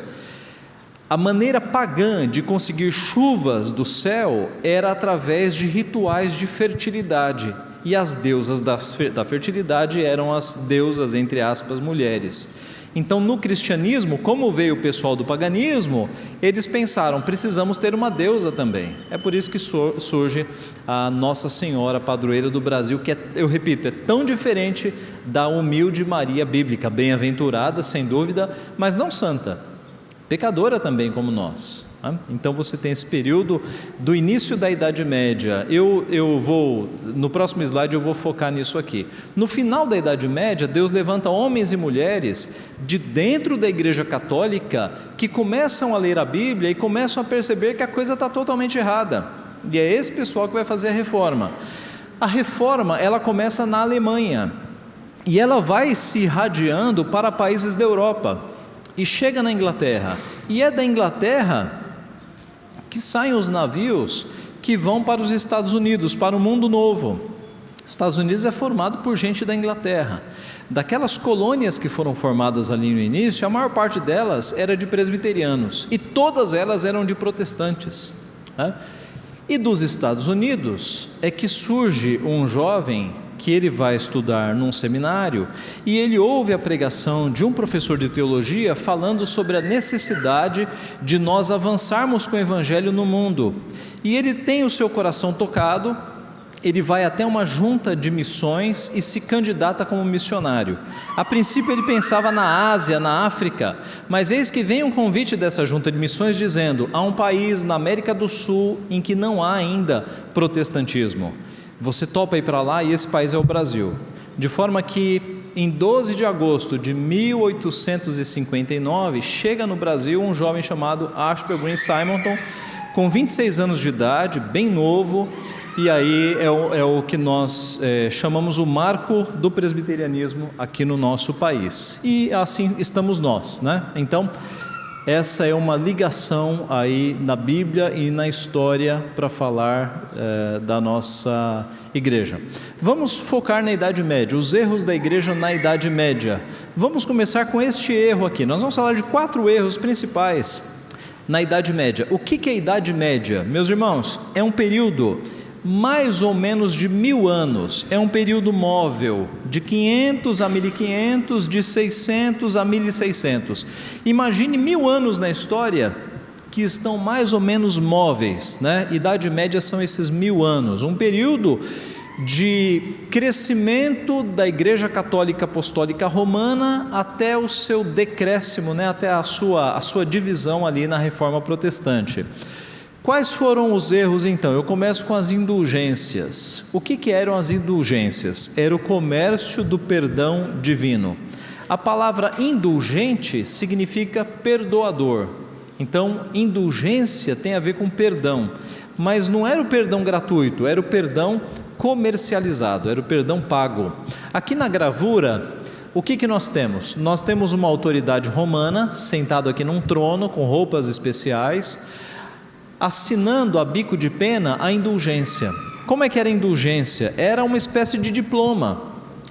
A maneira pagã de conseguir chuvas do céu era através de rituais de fertilidade, e as deusas da fertilidade eram as deusas, entre aspas, mulheres. Então, no cristianismo, como veio o pessoal do paganismo, eles pensaram, precisamos ter uma deusa também. É por isso que surge a Nossa Senhora, padroeira do Brasil, que eu repito, é tão diferente da humilde Maria bíblica, bem-aventurada, sem dúvida, mas não santa, pecadora também como nós. Então você tem esse período do início da Idade Média. Eu vou, no próximo slide eu vou focar nisso aqui. No final da Idade Média, Deus levanta homens e mulheres de dentro da Igreja Católica que começam a ler a Bíblia e começam a perceber que a coisa está totalmente errada. E é esse pessoal que vai fazer a reforma. A reforma, ela começa na Alemanha e ela vai se irradiando para países da Europa e chega na Inglaterra. E é da Inglaterra que saem os navios que vão para os Estados Unidos, para o mundo novo. Os Estados Unidos é formado por gente da Inglaterra. Daquelas colônias que foram formadas ali no início, a maior parte delas era de presbiterianos, e todas elas eram de protestantes. E dos Estados Unidos é que surge um jovem que ele vai estudar num seminário e ele ouve a pregação de um professor de teologia falando sobre a necessidade de nós avançarmos com o evangelho no mundo. E ele tem o seu coração tocado, ele vai até uma junta de missões e se candidata como missionário. A princípio ele pensava na Ásia, na África, mas eis que vem um convite dessa junta de missões dizendo: há um país na América do Sul em que não há ainda protestantismo. Você topa ir para lá? E esse país é o Brasil. De forma que em 12 de agosto de 1859, chega no Brasil um jovem chamado Ashbel Green Simonton, com 26 anos de idade, bem novo, e aí é o que nós chamamos o marco do presbiterianismo aqui no nosso país. E assim estamos nós, né? Então, essa é uma ligação aí na Bíblia e na história para falar da nossa igreja. Vamos focar na Idade Média, os erros da igreja na Idade Média. Vamos começar com este erro aqui. Nós vamos falar de 4 erros principais na Idade Média. O que é a Idade Média? Meus irmãos, é um período mais ou menos de 1000 anos, é um período móvel, de 500 a 1500, de 600 a 1600. Imagine 1000 anos na história que estão mais ou menos móveis, né? Idade Média são esses 1000 anos, um período de crescimento da Igreja Católica Apostólica Romana até o seu decréscimo, né? Até a sua divisão ali na Reforma Protestante. Quais foram os erros então? Eu começo com as indulgências. O que eram as indulgências? Era o comércio do perdão divino. A palavra indulgente significa perdoador. Então, indulgência tem a ver com perdão, mas não era o perdão gratuito, era o perdão comercializado, era o perdão pago. Aqui na gravura, o que nós temos? Nós temos uma autoridade romana sentado aqui num trono com roupas especiais, assinando a bico de pena a indulgência. Como é que era a indulgência? Era uma espécie de diploma.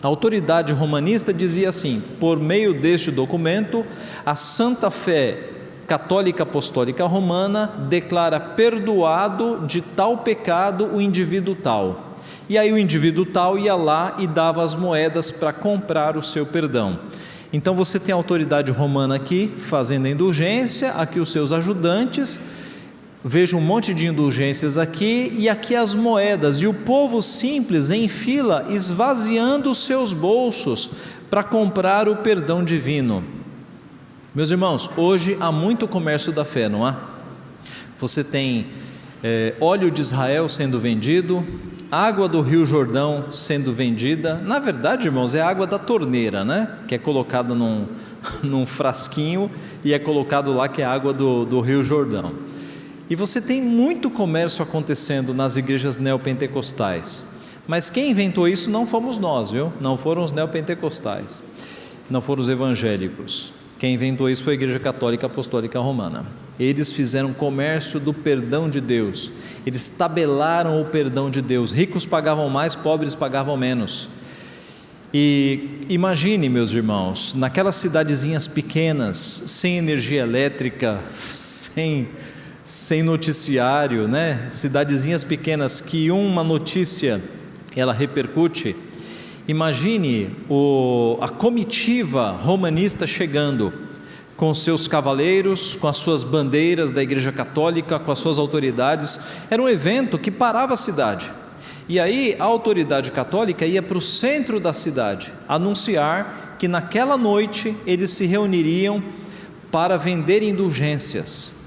A autoridade romanista dizia assim: por meio deste documento, a Santa Fé Católica Apostólica Romana declara perdoado de tal pecado o indivíduo tal. E aí o indivíduo tal ia lá e dava as moedas para comprar o seu perdão. Então você tem a autoridade romana aqui fazendo a indulgência, aqui os seus ajudantes. Veja um monte de indulgências aqui, e aqui as moedas, e o povo simples em fila, esvaziando os seus bolsos para comprar o perdão divino. Meus irmãos, hoje há muito comércio da fé, não há? Você tem óleo de Israel sendo vendido, água do Rio Jordão sendo vendida. Na verdade, irmãos, é água da torneira, né? Que é colocada num frasquinho e é colocado lá, que é água do Rio Jordão. E você tem muito comércio acontecendo nas igrejas neopentecostais. Mas quem inventou isso não fomos nós, viu? Não foram os neopentecostais, não foram os evangélicos. Quem inventou isso foi a Igreja Católica Apostólica Romana. Eles fizeram comércio do perdão de Deus. Eles tabelaram o perdão de Deus. Ricos pagavam mais, pobres pagavam menos. E imagine, meus irmãos, naquelas cidadezinhas pequenas, sem energia elétrica, sem noticiário, né? Cidadezinhas pequenas que uma notícia ela repercute. Imagine a comitiva romanista chegando com seus cavaleiros, com as suas bandeiras da Igreja Católica, com as suas autoridades. Era um evento que parava a cidade. E aí a autoridade católica ia para o centro da cidade anunciar que naquela noite eles se reuniriam para vender indulgências.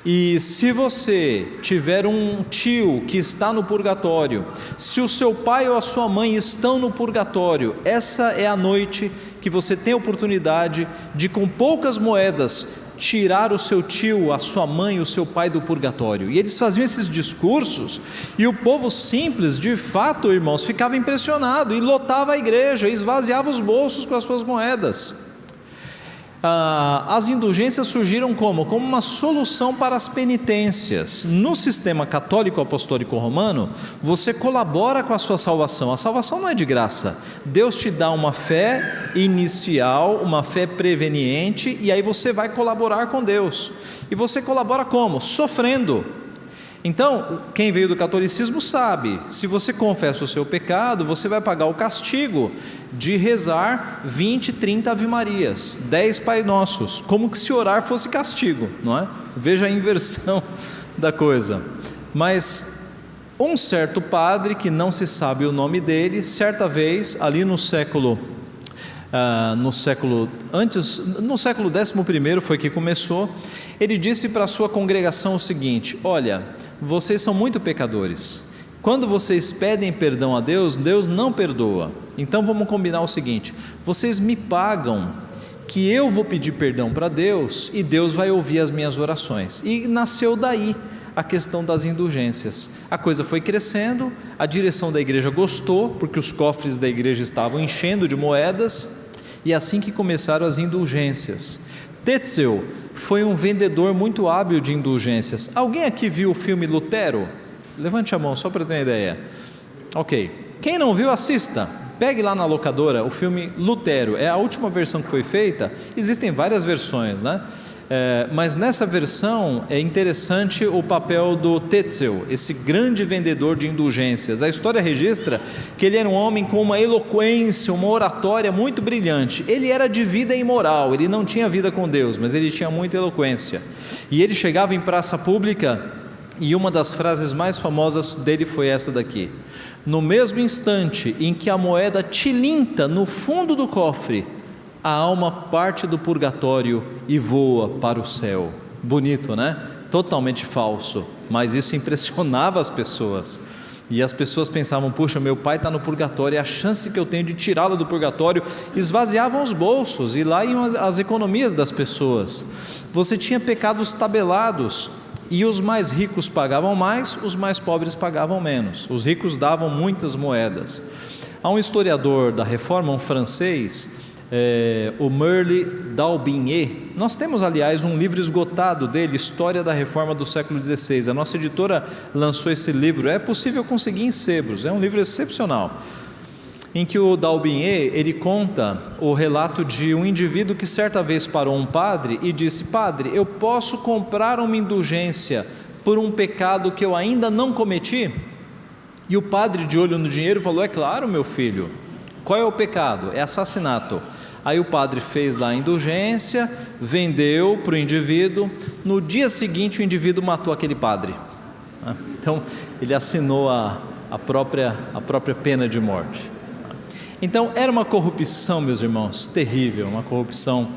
E se você tiver um tio que está no purgatório, se o seu pai ou a sua mãe estão no purgatório, essa é a noite que você tem a oportunidade de, com poucas moedas, tirar o seu tio, a sua mãe, o seu pai do purgatório. E eles faziam esses discursos, e o povo simples, de fato, irmãos, ficava impressionado e lotava a igreja, e esvaziava os bolsos com as suas moedas. As indulgências surgiram como uma solução para as penitências. No sistema católico apostólico romano, você colabora com a sua salvação. A salvação não é de graça. Deus te dá uma fé inicial, uma fé preveniente, e aí você vai colaborar com Deus. E você colabora como? Sofrendo. Então, quem veio do catolicismo sabe, se você confessa o seu pecado, você vai pagar o castigo de rezar 20, 30 Ave Marias, 10 Pai Nossos, como que se orar fosse castigo, não é? Veja a inversão da coisa. Mas um certo padre, que não se sabe o nome dele, certa vez, ali no século XI foi que começou, ele disse para a sua congregação o seguinte: olha, vocês são muito pecadores, quando vocês pedem perdão a Deus, Deus não perdoa, então vamos combinar o seguinte: vocês me pagam, que eu vou pedir perdão para Deus, e Deus vai ouvir as minhas orações. E nasceu daí a questão das indulgências. A coisa foi crescendo, a direção da igreja gostou, porque os cofres da igreja estavam enchendo de moedas, e assim que começaram as indulgências. Tetzel foi um vendedor muito hábil de indulgências. Alguém aqui viu o filme Lutero? Levante a mão só para ter uma ideia. Ok, quem não viu, assista. Pegue lá na locadora o filme Lutero, é a última versão que foi feita. Existem várias versões, né? Mas nessa versão é interessante o papel do Tetzel, esse grande vendedor de indulgências. A história registra que ele era um homem com uma eloquência, uma oratória muito brilhante. Ele era de vida imoral, ele não tinha vida com Deus, mas ele tinha muita eloquência. E ele chegava em praça pública, e uma das frases mais famosas dele foi essa daqui: no mesmo instante em que a moeda tilinta no fundo do cofre, a alma parte do purgatório e voa para o céu. Bonito, né? totalmente falso, mas isso impressionava as pessoas. E as pessoas pensavam: puxa, meu pai está no purgatório, e a chance que eu tenho de tirá-lo do purgatório. Esvaziavam os bolsos, e lá iam as economias das pessoas. Você tinha pecados tabelados, e os mais ricos pagavam mais, os mais pobres pagavam menos. Os ricos davam muitas moedas. Há um historiador da Reforma, um francês, o Merle d'Aubigné. Nós temos, aliás, um livro esgotado dele, História da Reforma do século XVI. A nossa editora lançou esse livro, é possível conseguir em sebos, é um livro excepcional, em que o d'Aubigné, ele conta o relato de um indivíduo que certa vez parou um padre e disse: padre, eu posso comprar uma indulgência por um pecado que eu ainda não cometi? E o padre, de olho no dinheiro, falou: é claro, meu filho. Qual é o pecado? É assassinato. Aí o padre fez lá a indulgência, vendeu para o indivíduo. No dia seguinte o indivíduo matou aquele padre. Então ele assinou a própria pena de morte. Então era uma corrupção, meus irmãos, terrível, uma corrupção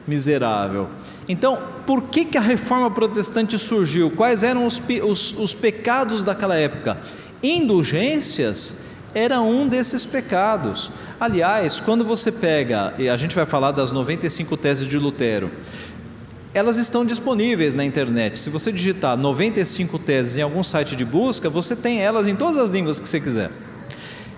miserável. Então, por que a reforma protestante surgiu? Quais eram os pecados daquela época? Indulgências era um desses pecados. Aliás, quando você pega, e a gente vai falar das 95 teses de Lutero, elas estão disponíveis na internet. Se você digitar 95 teses em algum site de busca, você tem elas em todas as línguas que você quiser.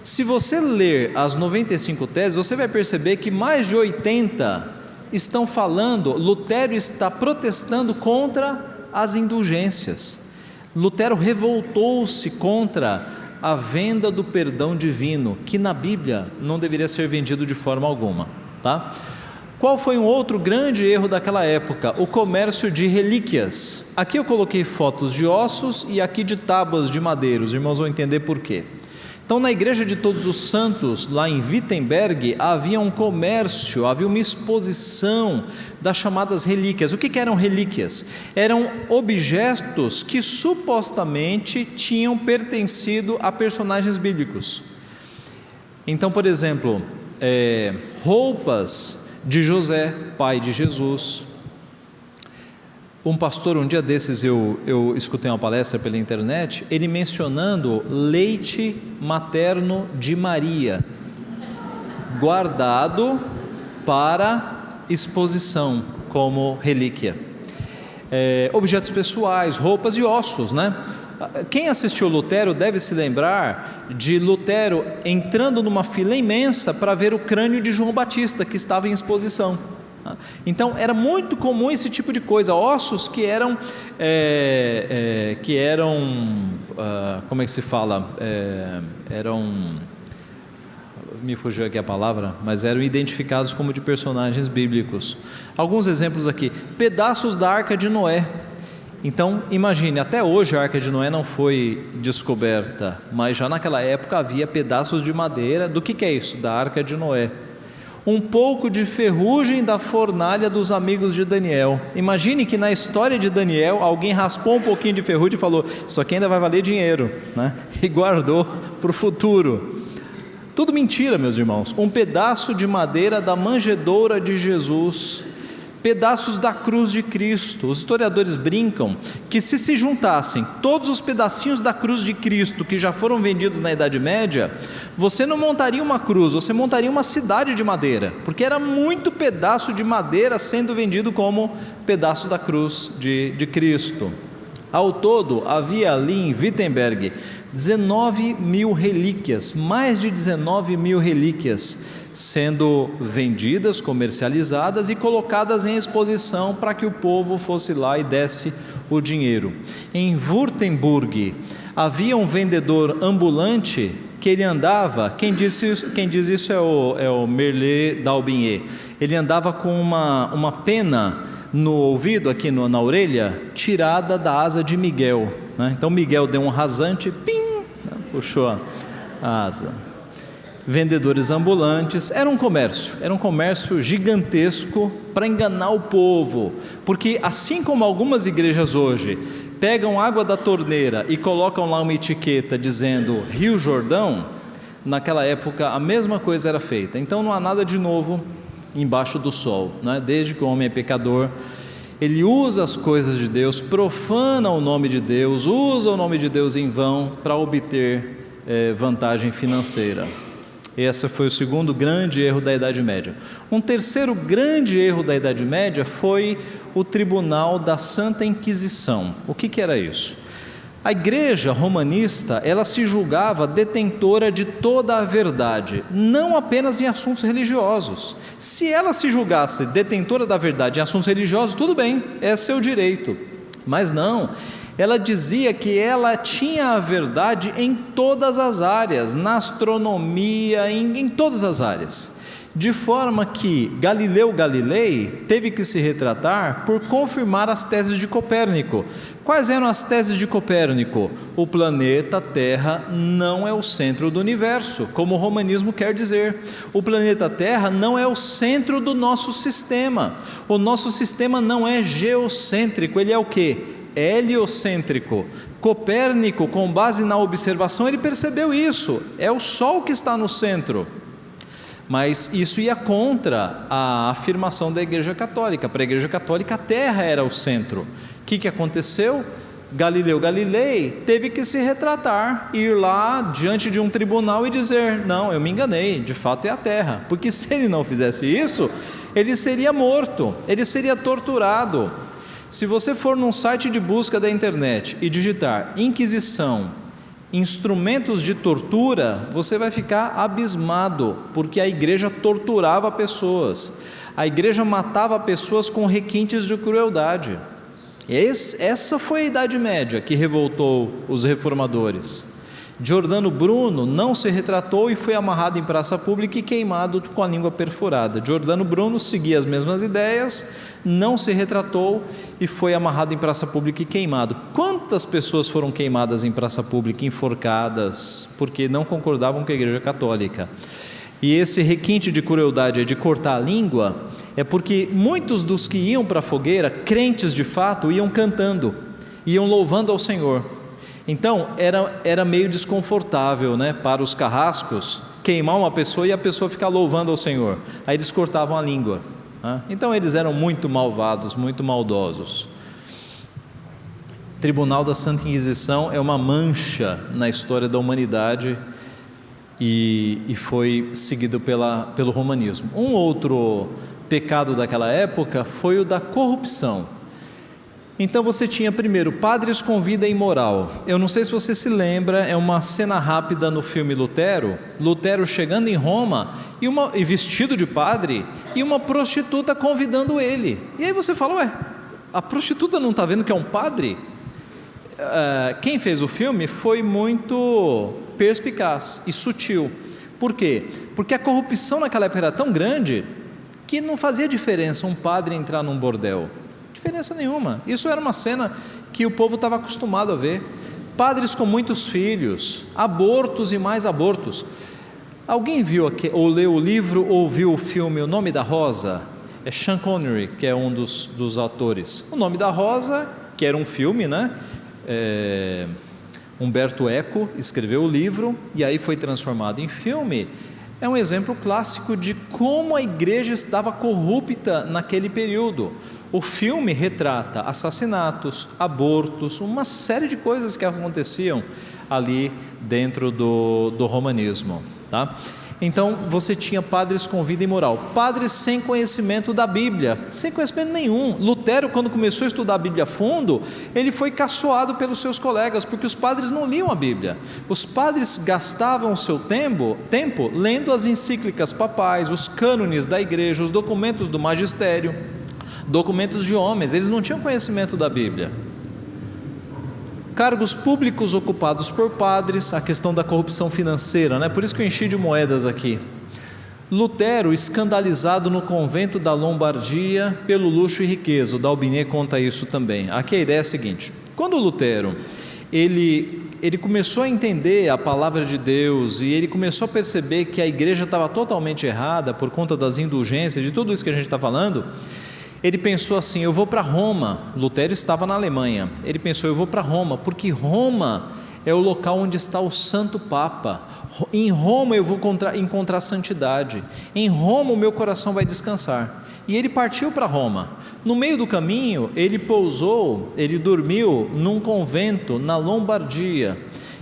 Se você ler as 95 teses, você vai perceber que mais de 80 estão falando, Lutero está protestando contra as indulgências. Lutero revoltou-se contra a venda do perdão divino, que na Bíblia não deveria ser vendido de forma alguma, tá? Qual foi um outro grande erro daquela época? O comércio de relíquias. Aqui eu coloquei fotos de ossos e aqui de tábuas de madeira, os irmãos vão entender por quê. Então, na Igreja de Todos os Santos, lá em Wittenberg, havia um comércio, havia uma exposição das chamadas relíquias. O que eram relíquias? Eram objetos que supostamente tinham pertencido a personagens bíblicos. Então, por exemplo, roupas de José, pai de Jesus. Um pastor, um dia desses eu escutei uma palestra pela internet, ele mencionando leite materno de Maria, guardado para exposição como relíquia. Objetos pessoais, roupas e ossos, né? Quem assistiu Lutero deve se lembrar de Lutero entrando numa fila imensa para ver o crânio de João Batista, que estava em exposição. Então era muito comum esse tipo de coisa, ossos que eram como é que se fala, me fugiu aqui a palavra, mas eram identificados como de personagens bíblicos. Alguns exemplos aqui: pedaços da Arca de Noé. Então imagine, até hoje a Arca de Noé não foi descoberta, mas já naquela época havia pedaços de madeira. Do que é isso? Da Arca de Noé. Um pouco de ferrugem da fornalha dos amigos de Daniel. Imagine que na história de Daniel alguém raspou um pouquinho de ferrugem e falou: isso aqui ainda vai valer dinheiro, né? E guardou para o futuro. Tudo mentira, meus irmãos. Um pedaço de madeira da manjedoura de Jesus, pedaços da cruz de Cristo. Os historiadores brincam que se juntassem todos os pedacinhos da cruz de Cristo que já foram vendidos na Idade Média, você não montaria uma cruz, você montaria uma cidade de madeira, porque era muito pedaço de madeira sendo vendido como pedaço da cruz de Cristo. Ao todo, havia ali em Wittenberg 19 mil relíquias, mais de 19 mil relíquias sendo vendidas, comercializadas e colocadas em exposição para que o povo fosse lá e desse o dinheiro. Em Württemberg havia um vendedor ambulante que ele andava, quem diz isso é o Merle d'Aubigné, ele andava com uma pena no ouvido, aqui na orelha, tirada da asa de Miguel, né? Então Miguel deu um rasante, pim, puxou a asa. Vendedores ambulantes, era um comércio gigantesco para enganar o povo, porque assim como algumas igrejas hoje pegam água da torneira e colocam lá uma etiqueta dizendo Rio Jordão, naquela época a mesma coisa era feita. Então não há nada de novo embaixo do sol, né? Desde que o homem é pecador ele usa as coisas de Deus, profana o nome de Deus, usa o nome de Deus em vão para obter vantagem financeira. Esse foi o segundo grande erro da Idade Média. Um terceiro grande erro da Idade Média foi o Tribunal da Santa Inquisição. O que era isso? A igreja romanista, ela se julgava detentora de toda a verdade, não apenas em assuntos religiosos. Se ela se julgasse detentora da verdade em assuntos religiosos, tudo bem, é seu direito. Mas não, ela dizia que ela tinha a verdade em todas as áreas, na astronomia, em todas as áreas. De forma que Galileu Galilei teve que se retratar por confirmar as teses de Copérnico. Quais eram as teses de Copérnico? O planeta Terra não é o centro do universo, como o romanismo quer dizer. O planeta Terra não é o centro do nosso sistema. O nosso sistema não é geocêntrico, ele é o quê? Heliocêntrico. Copérnico, com base na observação, ele percebeu isso. É o Sol que está no centro. Mas isso ia contra a afirmação da Igreja Católica. Para a Igreja Católica, a Terra era o centro. O que aconteceu? Galileu Galilei teve que se retratar, ir lá diante de um tribunal e dizer: não, eu me enganei, de fato é a Terra. Porque se ele não fizesse isso, ele seria morto, ele seria torturado. Se você for num site de busca da internet e digitar Inquisição, instrumentos de tortura, você vai ficar abismado, porque a igreja torturava pessoas, a igreja matava pessoas com requintes de crueldade. Essa foi a Idade Média que revoltou os reformadores. Giordano Bruno não se retratou e foi amarrado em praça pública e queimado com a língua perfurada. Giordano Bruno seguia as mesmas ideias, não se retratou e foi amarrado em praça pública e queimado. Quantas pessoas foram queimadas em praça pública, enforcadas, porque não concordavam com a Igreja Católica? E esse requinte de crueldade, de cortar a língua, é porque muitos dos que iam para a fogueira, crentes de fato, iam cantando, iam louvando ao Senhor. Então era meio desconfortável, né, para os carrascos queimar uma pessoa e a pessoa ficar louvando ao Senhor. Aí eles cortavam a língua, né? Então eles eram muito malvados, muito maldosos. Tribunal da Santa Inquisição é uma mancha na história da humanidade e foi seguido pelo romanismo. Um outro pecado daquela época foi o da corrupção. Então você tinha primeiro padres com vida imoral. Eu não sei se você se lembra, é uma cena rápida no filme Lutero chegando em Roma e vestido de padre, e uma prostituta convidando ele. E aí você fala: ué, a prostituta não está vendo que é um padre? Quem fez o filme foi muito perspicaz e sutil. Por quê? Porque a corrupção naquela época era tão grande que não fazia diferença um padre entrar num bordel. Diferença nenhuma. Isso era uma cena que o povo estava acostumado a ver. Padres com muitos filhos, abortos e mais abortos. Alguém viu aqui, ou leu o livro ou viu o filme O Nome da Rosa? É Sean Connery, que é um dos atores. O Nome da Rosa, que era um filme, né? Umberto Eco escreveu o livro e aí foi transformado em filme. É um exemplo clássico de como a igreja estava corrupta naquele período. O filme retrata assassinatos, abortos, uma série de coisas que aconteciam ali dentro do romanismo, tá? Então você tinha padres com vida imoral, padres sem conhecimento da Bíblia, sem conhecimento nenhum. Lutero, quando começou a estudar a Bíblia a fundo, ele foi caçoado pelos seus colegas, porque os padres não liam a Bíblia. Os padres gastavam o seu tempo lendo as encíclicas papais, os cânones da igreja, os documentos do magistério, documentos de homens. Eles não tinham conhecimento da Bíblia. Cargos públicos ocupados por padres, a questão da corrupção financeira, né? Por isso que eu enchi de moedas aqui. Lutero, escandalizado no convento da Lombardia pelo luxo e riqueza. O D'Aubigné conta isso também. Aqui a ideia é a seguinte: quando Lutero ele começou a entender a palavra de Deus e ele começou a perceber que a igreja estava totalmente errada por conta das indulgências, de tudo isso que a gente está falando, ele pensou assim: eu vou para Roma. Lutero estava na Alemanha. Ele pensou: eu vou para Roma, porque Roma é o local onde está o Santo Papa. Em Roma eu vou encontrar santidade. Em Roma o meu coração vai descansar. e ele partiu para Roma. No meio do caminho, ele dormiu num convento na Lombardia,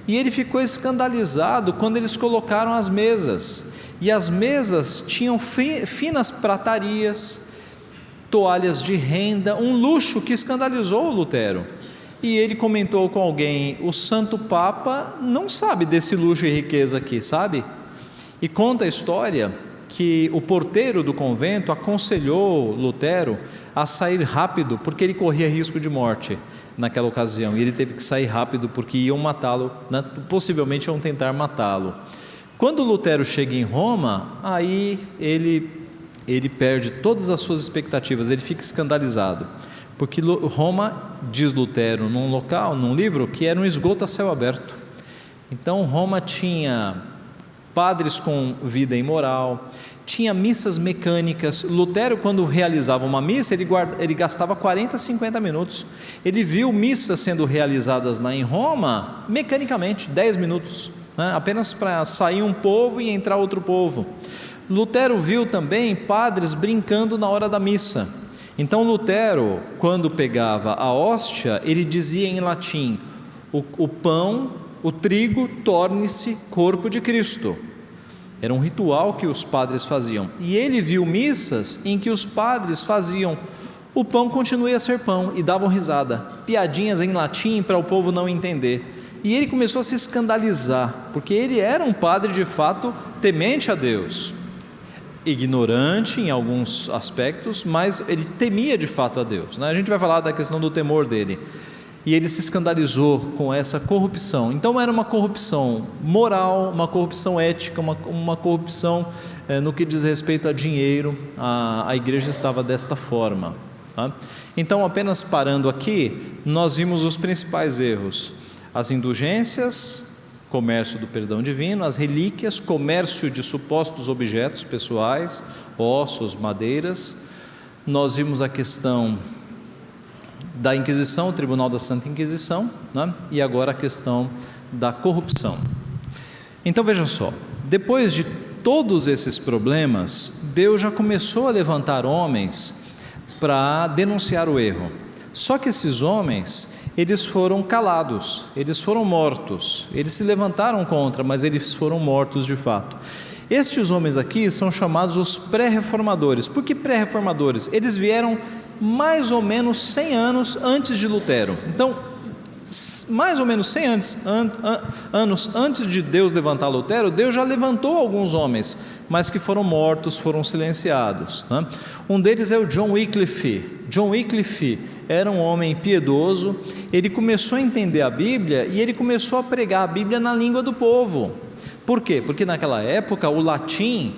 e ele ficou escandalizado quando eles colocaram as mesas, e as mesas tinham finas pratarias, toalhas de renda, um luxo que escandalizou Lutero. E ele comentou com alguém: o Santo Papa não sabe desse luxo e riqueza aqui, sabe? E conta a história que o porteiro do convento aconselhou Lutero a sair rápido, porque ele corria risco de morte naquela ocasião, e ele teve que sair rápido porque iam matá-lo, né? Possivelmente iam tentar matá-lo. Quando Lutero chega em Roma, aí ele perde todas as suas expectativas, ele fica escandalizado, porque Roma, diz Lutero num livro, que era um esgoto a céu aberto. Então Roma tinha padres com vida imoral, tinha missas mecânicas. Lutero, quando realizava uma missa, ele gastava 40, 50 minutos. Ele viu missas sendo realizadas lá em Roma mecanicamente, 10 minutos, né? Apenas para sair um povo e entrar outro povo. Lutero viu também padres brincando na hora da missa. Então Lutero, quando pegava a hóstia, ele dizia em latim: o pão, o trigo, torne-se corpo de Cristo. Era um ritual que os padres faziam. E ele viu missas em que os padres faziam: o pão continue a ser pão, e davam risada, piadinhas em latim para o povo não entender. E ele começou a se escandalizar, porque ele era um padre de fato temente a Deus, ignorante em alguns aspectos, mas ele temia de fato a Deus, né? A gente vai falar da questão do temor dele. E ele se escandalizou com essa corrupção. Então era uma corrupção moral, uma corrupção ética, uma corrupção no que diz respeito a dinheiro. A igreja estava desta forma, tá? Então, apenas parando aqui, nós vimos os principais erros: as indulgências, comércio do perdão divino; as relíquias, comércio de supostos objetos pessoais, ossos, madeiras. Nós vimos a questão da Inquisição, o Tribunal da Santa Inquisição, né? E agora a questão da corrupção. Então veja só, depois de todos esses problemas, Deus já começou a levantar homens para denunciar o erro. Só que esses homens, eles foram calados, eles foram mortos. Eles se levantaram contra, mas eles foram mortos de fato. Estes homens aqui são chamados os pré-reformadores. Por que pré-reformadores? Eles vieram mais ou menos 100 anos antes de Lutero. Então, mais ou menos 100 anos antes de Deus levantar Lutero, Deus já levantou alguns homens, mas que foram mortos, foram silenciados, né? Um deles é o John Wycliffe. John Wycliffe era um homem piedoso. Ele começou a entender a Bíblia e ele começou a pregar a Bíblia na língua do povo. Por quê? Porque naquela época o latim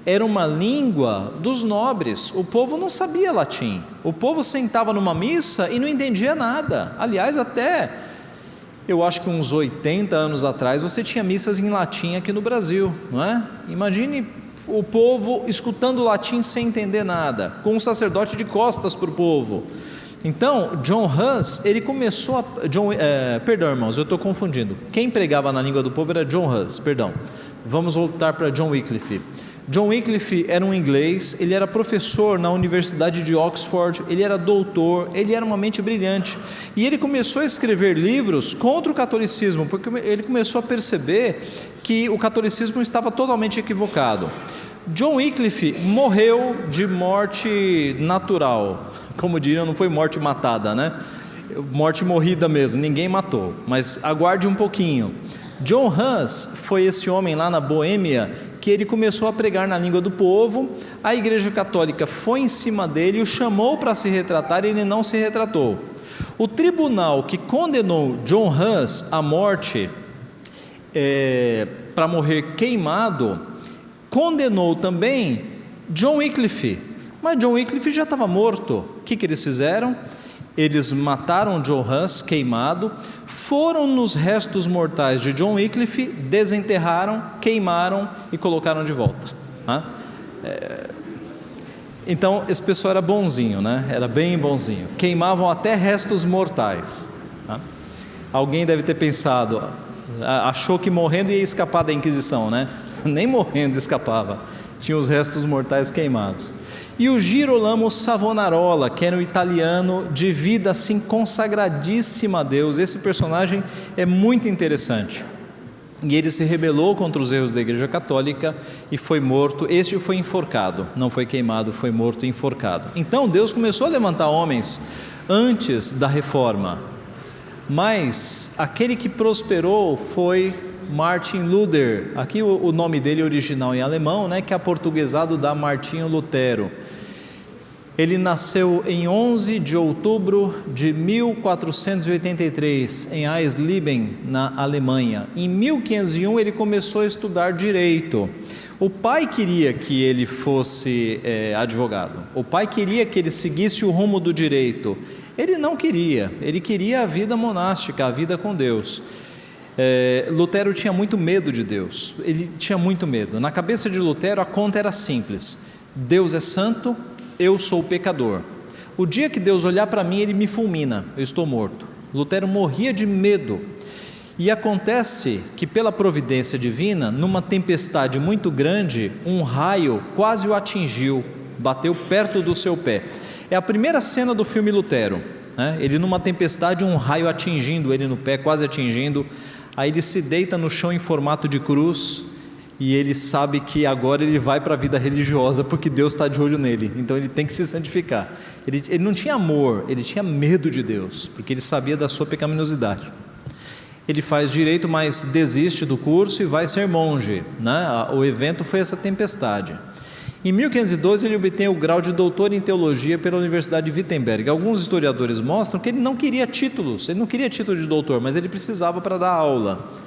era uma língua dos nobres. O povo não sabia latim. O povo sentava numa missa e não entendia nada. Aliás, até eu acho que uns 80 anos atrás você tinha missas em latim aqui no Brasil, não é? Imagine o povo escutando latim sem entender nada, com um sacerdote de costas para o povo. Então, John Hus, ele começou a... perdão, irmãos, eu estou confundindo. Quem pregava na língua do povo era John Hus, perdão. Vamos voltar para John Wycliffe. John Wycliffe era um inglês, ele era professor na Universidade de Oxford, ele era doutor, ele era uma mente brilhante. E ele começou a escrever livros contra o catolicismo, porque ele começou a perceber que o catolicismo estava totalmente equivocado. John Wycliffe morreu de morte natural, como diriam, não foi morte matada, né? Morte morrida mesmo, ninguém matou, mas aguarde um pouquinho. John Hus foi esse homem lá na Boêmia, que ele começou a pregar na língua do povo. A Igreja Católica foi em cima dele e o chamou para se retratar, e ele não se retratou. O tribunal que condenou John Hus à morte, para morrer queimado, condenou também John Wycliffe, mas John Wycliffe já estava morto. O que eles fizeram? Eles mataram John Hus queimado, foram nos restos mortais de John Wycliffe, desenterraram, queimaram e colocaram de volta. Então esse pessoal era bonzinho, né? Era bem bonzinho. Queimavam até restos mortais. Alguém deve ter pensado, achou que morrendo ia escapar da Inquisição, né? Nem morrendo escapava. Tinha os restos mortais queimados. e o Girolamo Savonarola, que era um italiano de vida assim consagradíssima a Deus. Esse personagem é muito interessante. E ele se rebelou contra os erros da Igreja Católica e foi morto. Este foi enforcado, não foi queimado, foi morto e enforcado. Então Deus começou a levantar homens antes da reforma, mas aquele que prosperou foi Martin Luther. Aqui o nome dele original em alemão, né, que é aportuguesado da Martinho Lutero. Ele nasceu em 11 de outubro de 1483 em Eisleben, na Alemanha. Em 1501 ele começou a estudar direito. O pai queria que ele fosse advogado. O pai queria que ele seguisse o rumo do direito. Ele não queria. Ele queria a vida monástica, a vida com Deus. Lutero tinha muito medo de Deus. Ele tinha muito medo. Na cabeça de Lutero a conta era simples: Deus é santo, eu sou pecador. O dia que Deus olhar para mim, Ele me fulmina, eu estou morto. Lutero morria de medo. E acontece que, pela providência divina, numa tempestade muito grande, um raio quase o atingiu, bateu perto do seu pé. É a primeira cena do filme Lutero, né? Ele numa tempestade, um raio atingindo ele no pé, quase atingindo. Aí ele se deita no chão em formato de cruz, e ele sabe que agora ele vai para a vida religiosa, porque Deus está de olho nele, então ele tem que se santificar. Ele não tinha amor, ele tinha medo de Deus, porque ele sabia da sua pecaminosidade. Ele faz direito, mas desiste do curso e vai ser monge, né? O evento foi essa tempestade. Em 1512 ele obtém o grau de doutor em teologia pela Universidade de Wittenberg. Alguns historiadores mostram que ele não queria títulos, ele não queria título de doutor, mas ele precisava para dar aula.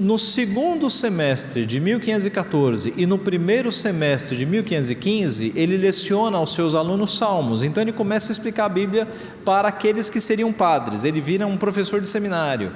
No segundo semestre de 1514 e no primeiro semestre de 1515, ele leciona aos seus alunos salmos. Então ele começa a explicar a Bíblia para aqueles que seriam padres. Ele vira um professor de seminário.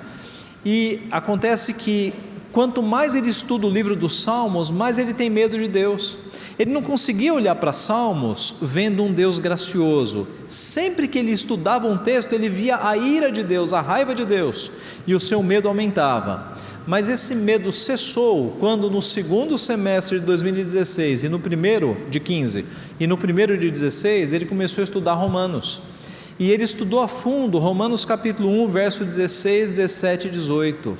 E acontece que quanto mais ele estuda o livro dos salmos, mais ele tem medo de Deus. Ele não conseguia olhar para salmos vendo um Deus gracioso. Sempre que ele estudava um texto, ele via a ira de Deus, a raiva de Deus, e o seu medo aumentava. Mas esse medo cessou quando no segundo semestre de 2016 e no primeiro de 15 e no primeiro de 16 ele começou a estudar Romanos. E ele estudou a fundo Romanos capítulo 1, verso 16, 17 e 18.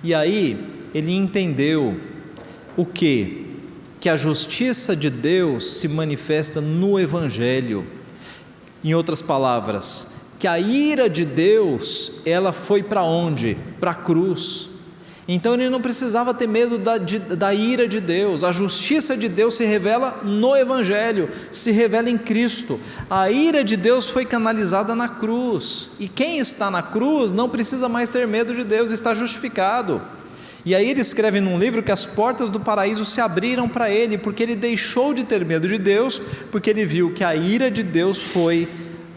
E aí ele entendeu o quê? Que a justiça de Deus se manifesta no Evangelho. Em outras palavras, que a ira de Deus, ela foi para onde? Para a cruz. Então ele não precisava ter medo da ira de Deus. A justiça de Deus se revela no Evangelho, se revela em Cristo. A ira de Deus foi canalizada na cruz, e quem está na cruz não precisa mais ter medo de Deus, está justificado. E aí ele escreve num livro que as portas do paraíso se abriram para ele, porque ele deixou de ter medo de Deus, porque ele viu que a ira de Deus foi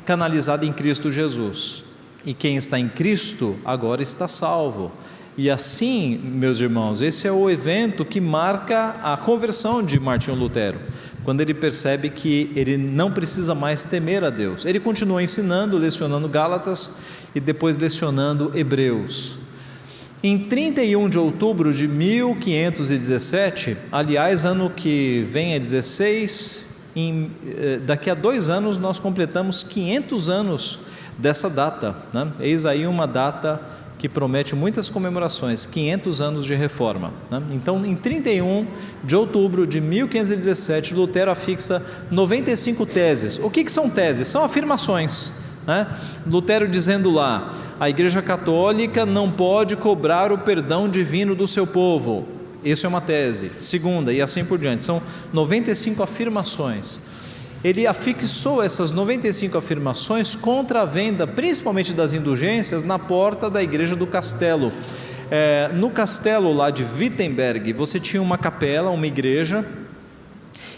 canalizada em Cristo Jesus. E quem está em Cristo agora está salvo. E assim, meus irmãos, esse é o evento que marca a conversão de Martinho Lutero, quando ele percebe que ele não precisa mais temer a Deus. Ele continua ensinando, lecionando Gálatas e depois lecionando Hebreus. Em 31 de outubro de 1517, aliás, ano que vem é 16, daqui a 2 anos nós completamos 500 anos dessa data, né? Eis aí uma data que promete muitas comemorações, 500 anos de reforma, né? Então, em 31 de outubro de 1517, Lutero afixa 95 teses. O que são teses? São afirmações, né? Lutero dizendo lá: a Igreja Católica não pode cobrar o perdão divino do seu povo. Isso é uma tese. Segunda, e assim por diante. São 95 afirmações. Ele afixou essas 95 afirmações contra a venda, principalmente das indulgências, na porta da igreja do castelo. No castelo lá de Wittenberg, você tinha uma capela, uma igreja,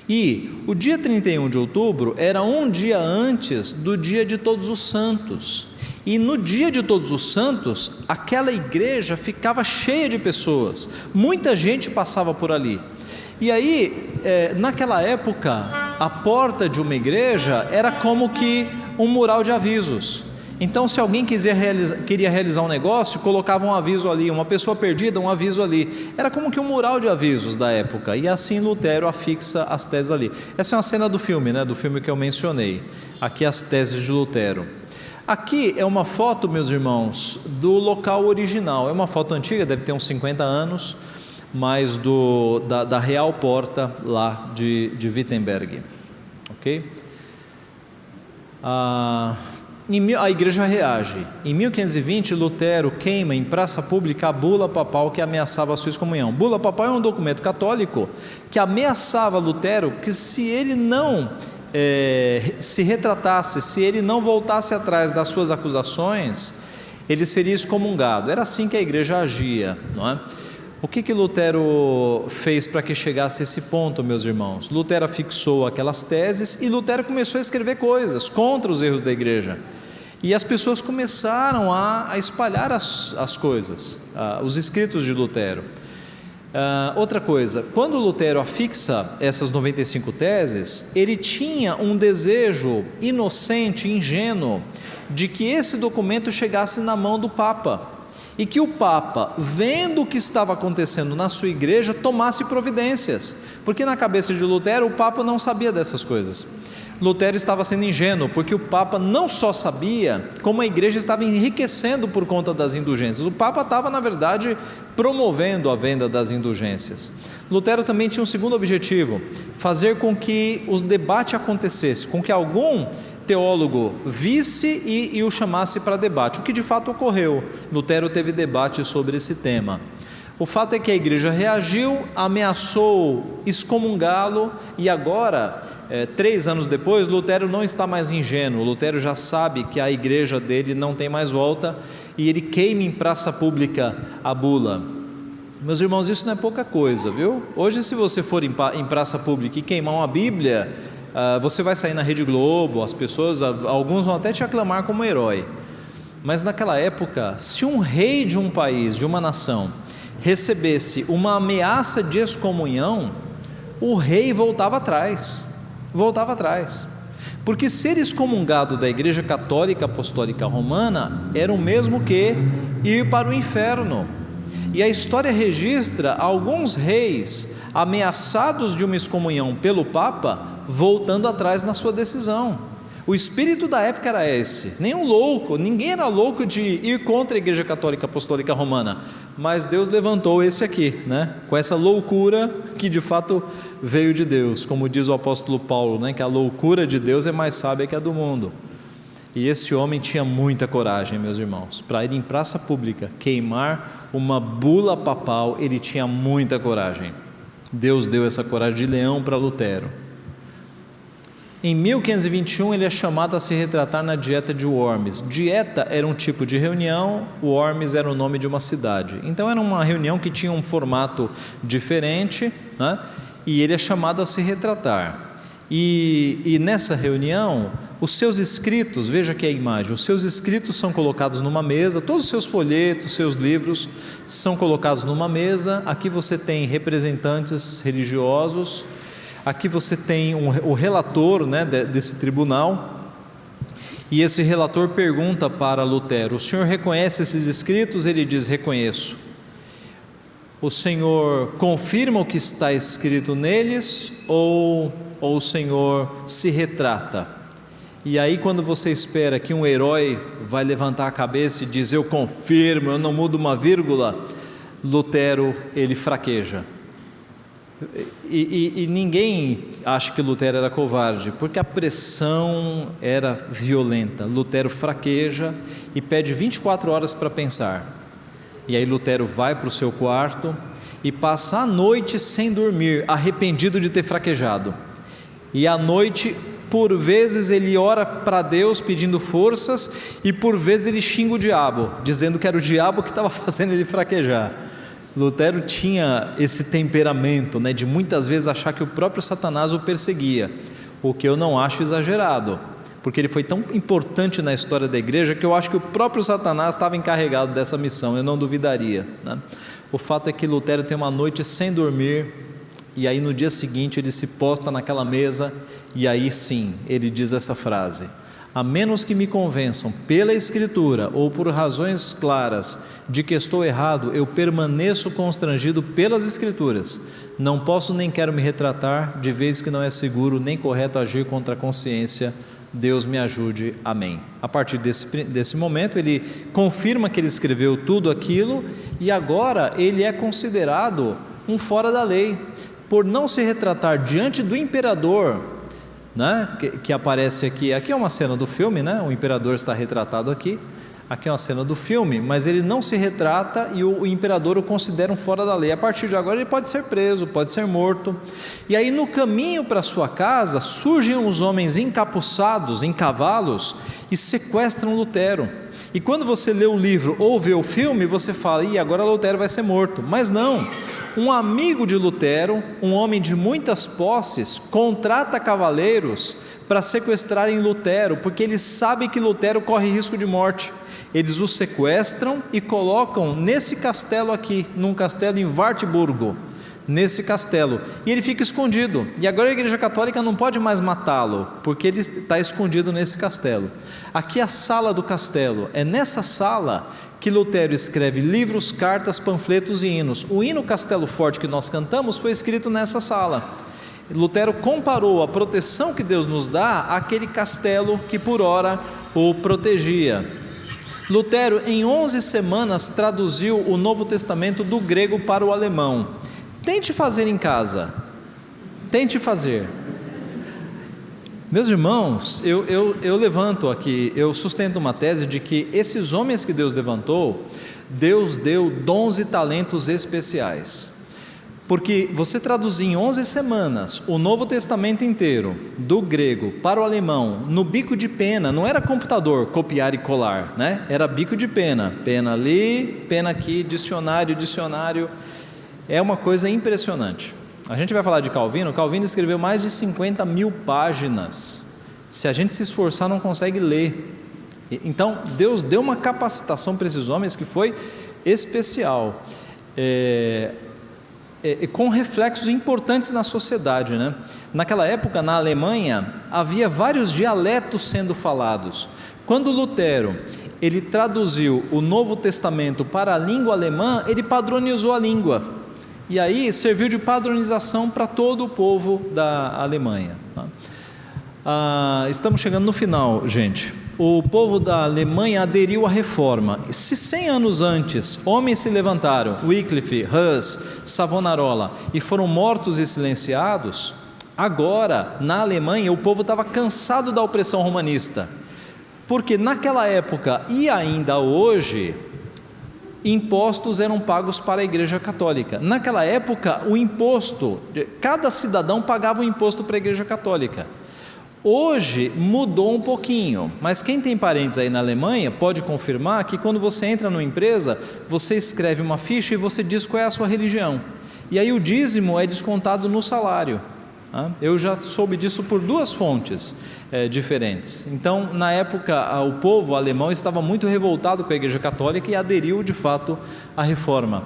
e o dia 31 de outubro era um dia antes do dia de Todos os Santos. E no dia de Todos os Santos, aquela igreja ficava cheia de pessoas, muita gente passava por ali. E aí, naquela época, a porta de uma igreja era como que um mural de avisos. Então, se alguém queria realizar um negócio, colocava um aviso ali, uma pessoa perdida, um aviso ali. Era como que um mural de avisos da época, e assim Lutero afixa as teses ali. Essa é uma cena do filme, do filme que eu mencionei. Aqui as teses de Lutero. Aqui é uma foto, meus irmãos, do local original. É uma foto antiga, deve ter uns 50 anos, mas da Real Porta lá de Wittenberg. Ok? A igreja reage. Em 1520, Lutero queima em praça pública a bula papal que ameaçava a sua excomunhão. Bula papal é um documento católico que ameaçava Lutero que, se ele não se retratasse, se ele não voltasse atrás das suas acusações, ele seria excomungado. Era assim que a igreja agia, não é? O que Lutero fez para que chegasse a esse ponto, meus irmãos? Lutero fixou aquelas teses e Lutero começou a escrever coisas contra os erros da igreja. E as pessoas começaram a espalhar as coisas, os escritos de Lutero. Outra coisa, quando Lutero afixa essas 95 teses, ele tinha um desejo inocente, ingênuo, de que esse documento chegasse na mão do Papa. E que o Papa, vendo o que estava acontecendo na sua igreja, tomasse providências, porque na cabeça de Lutero o Papa não sabia dessas coisas. Lutero estava sendo ingênuo, porque o Papa não só sabia, como a igreja estava enriquecendo por conta das indulgências. O Papa estava, na verdade, promovendo a venda das indulgências. Lutero também tinha um segundo objetivo: fazer com que o debate acontecesse, com que algum teólogo visse e o chamasse para debate, o que de fato ocorreu. Lutero teve debate sobre esse tema. O fato é que a igreja reagiu, ameaçou excomungá-lo, e agora, 3 anos depois, Lutero não está mais ingênuo. Lutero já sabe que a igreja dele não tem mais volta, e ele queima em praça pública a bula. Meus irmãos, isso não é pouca coisa, viu? Hoje, se você for em praça pública e queimar uma Bíblia, você vai sair na Rede Globo, as pessoas, alguns vão até te aclamar como herói. Mas naquela época, se um rei de um país, de uma nação, recebesse uma ameaça de excomunhão, o rei voltava atrás, porque ser excomungado da Igreja Católica Apostólica Romana era o mesmo que ir para o inferno. E a história registra alguns reis ameaçados de uma excomunhão pelo Papa, voltando atrás na sua decisão. O espírito da época era esse. Ninguém era louco de ir contra a Igreja Católica Apostólica Romana, mas Deus levantou esse aqui, com essa loucura que de fato veio de Deus, como diz o apóstolo Paulo, que a loucura de Deus é mais sábia que a do mundo. E esse homem tinha muita coragem, meus irmãos, para ir em praça pública, queimar uma bula papal. Ele tinha muita coragem. Deus deu essa coragem de leão para Lutero. Em 1521 ele é chamado a se retratar na Dieta de Worms. Dieta era um tipo de reunião, Worms era o nome de uma cidade. Então era uma reunião que tinha um formato diferente, e ele é chamado a se retratar. E nessa reunião, os seus escritos, veja aqui a imagem, os seus escritos são colocados numa mesa, todos os seus folhetos, seus livros são colocados numa mesa. Aqui você tem representantes religiosos, aqui você tem o relator desse tribunal, e esse relator pergunta para Lutero: o senhor reconhece esses escritos? Ele diz: reconheço. O senhor confirma o que está escrito neles, ou o senhor se retrata? E aí, quando você espera que um herói vai levantar a cabeça e diz: eu confirmo, eu não mudo uma vírgula, Lutero, ele fraqueja. E ninguém acha que Lutero era covarde, porque a pressão era violenta. Lutero fraqueja e pede 24 horas para pensar. E aí Lutero vai para o seu quarto e passa a noite sem dormir, arrependido de ter fraquejado. E à noite, por vezes ele ora para Deus pedindo forças, e por vezes ele xinga o diabo, dizendo que era o diabo que estava fazendo ele fraquejar. Lutero tinha esse temperamento, de muitas vezes achar que o próprio Satanás o perseguia, o que eu não acho exagerado, porque ele foi tão importante na história da igreja que eu acho que o próprio Satanás estava encarregado dessa missão, eu não duvidaria. O fato é que Lutero tem uma noite sem dormir, e aí no dia seguinte ele se posta naquela mesa, e aí sim, ele diz essa frase: a menos que me convençam pela Escritura ou por razões claras de que estou errado, eu permaneço constrangido pelas Escrituras. Não posso nem quero me retratar, de vez que não é seguro nem correto agir contra a consciência. Deus me ajude, amém. A partir desse momento ele confirma que ele escreveu tudo aquilo e agora ele é considerado um fora da lei, por não se retratar diante do imperador, né, que aparece aqui. Aqui é uma cena do filme, né? O imperador está retratado aqui. Aqui é uma cena do filme, mas ele não se retrata e o imperador o considera um fora da lei. A partir de agora ele pode ser preso, pode ser morto. E aí no caminho para sua casa surgem os homens encapuçados em cavalos e sequestram Lutero. E quando você lê o livro ou vê o filme, você fala, e agora Lutero vai ser morto. Mas não, um amigo de Lutero, um homem de muitas posses, contrata cavaleiros para sequestrarem Lutero, porque eles sabem que Lutero corre risco de morte. Eles o sequestram e colocam nesse castelo aqui, num castelo em Wartburgo, nesse castelo, e ele fica escondido, e agora a Igreja Católica não pode mais matá-lo, porque ele está escondido nesse castelo. Aqui é a sala do castelo, é nessa sala que Lutero escreve livros, cartas, panfletos e hinos. O hino Castelo Forte que nós cantamos foi escrito nessa sala. Lutero comparou a proteção que Deus nos dá àquele castelo que por ora o protegia. Lutero, em 11 semanas, traduziu o Novo Testamento do grego para o alemão. Tente fazer em casa, tente fazer. Meus irmãos, eu levanto aqui, eu sustento uma tese de que esses homens que Deus levantou, Deus deu dons e talentos especiais. Porque você traduzir em 11 semanas o Novo Testamento inteiro, do grego para o alemão, no bico de pena, não era computador, copiar e colar, né? Era bico de pena, pena ali, pena aqui, dicionário, é uma coisa impressionante. A gente vai falar de Calvino. Calvino escreveu mais de 50 mil páginas, se a gente se esforçar não consegue ler. Então Deus deu uma capacitação para esses homens que foi especial, com reflexos importantes na sociedade, né? Naquela época, na Alemanha, havia vários dialetos sendo falados. Quando Lutero ele traduziu o Novo Testamento para a língua alemã, ele padronizou a língua, e aí serviu de padronização para todo o povo da Alemanha, tá? Estamos chegando no final, gente. O povo da Alemanha aderiu à reforma. Se 100 anos antes homens se levantaram, Wycliffe, Hus, Savonarola, e foram mortos e silenciados, agora na Alemanha o povo estava cansado da opressão romanista, porque naquela época e ainda hoje impostos eram pagos para a Igreja Católica. Naquela época o imposto, cada cidadão pagava um imposto para a Igreja Católica. Hoje mudou um pouquinho, mas quem tem parentes aí na Alemanha pode confirmar que quando você entra numa empresa, você escreve uma ficha e você diz qual é a sua religião, e aí o dízimo é descontado no salário. Eu já soube disso por duas fontes diferentes. Então, na época, o povo alemão estava muito revoltado com a Igreja Católica e aderiu de fato à reforma.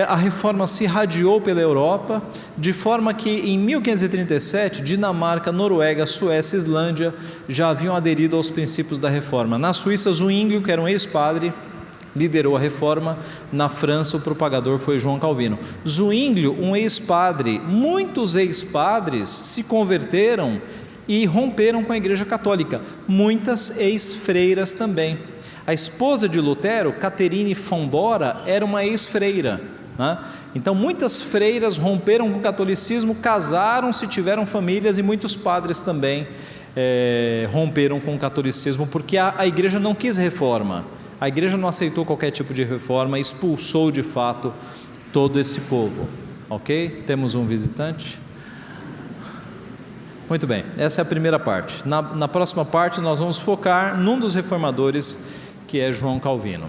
A reforma se irradiou pela Europa, de forma que em 1537, Dinamarca, Noruega, Suécia e Islândia já haviam aderido aos princípios da reforma. Na Suíça, Zwinglio, que era um ex-padre, liderou a reforma. Na França, o propagador foi João Calvino. Zwinglio, um ex-padre, muitos ex-padres se converteram e romperam com a Igreja Católica, muitas ex-freiras também. A esposa de Lutero, Catherine von Bora, era uma ex-freira, né? Então muitas freiras romperam com o catolicismo, casaram-se, tiveram famílias, e muitos padres também romperam com o catolicismo, porque a igreja não quis reforma. A igreja não aceitou qualquer tipo de reforma, expulsou de fato todo esse povo. Ok? Temos um visitante? Muito bem, essa é a primeira parte. Na próxima parte nós vamos focar num dos reformadores, que é João Calvino.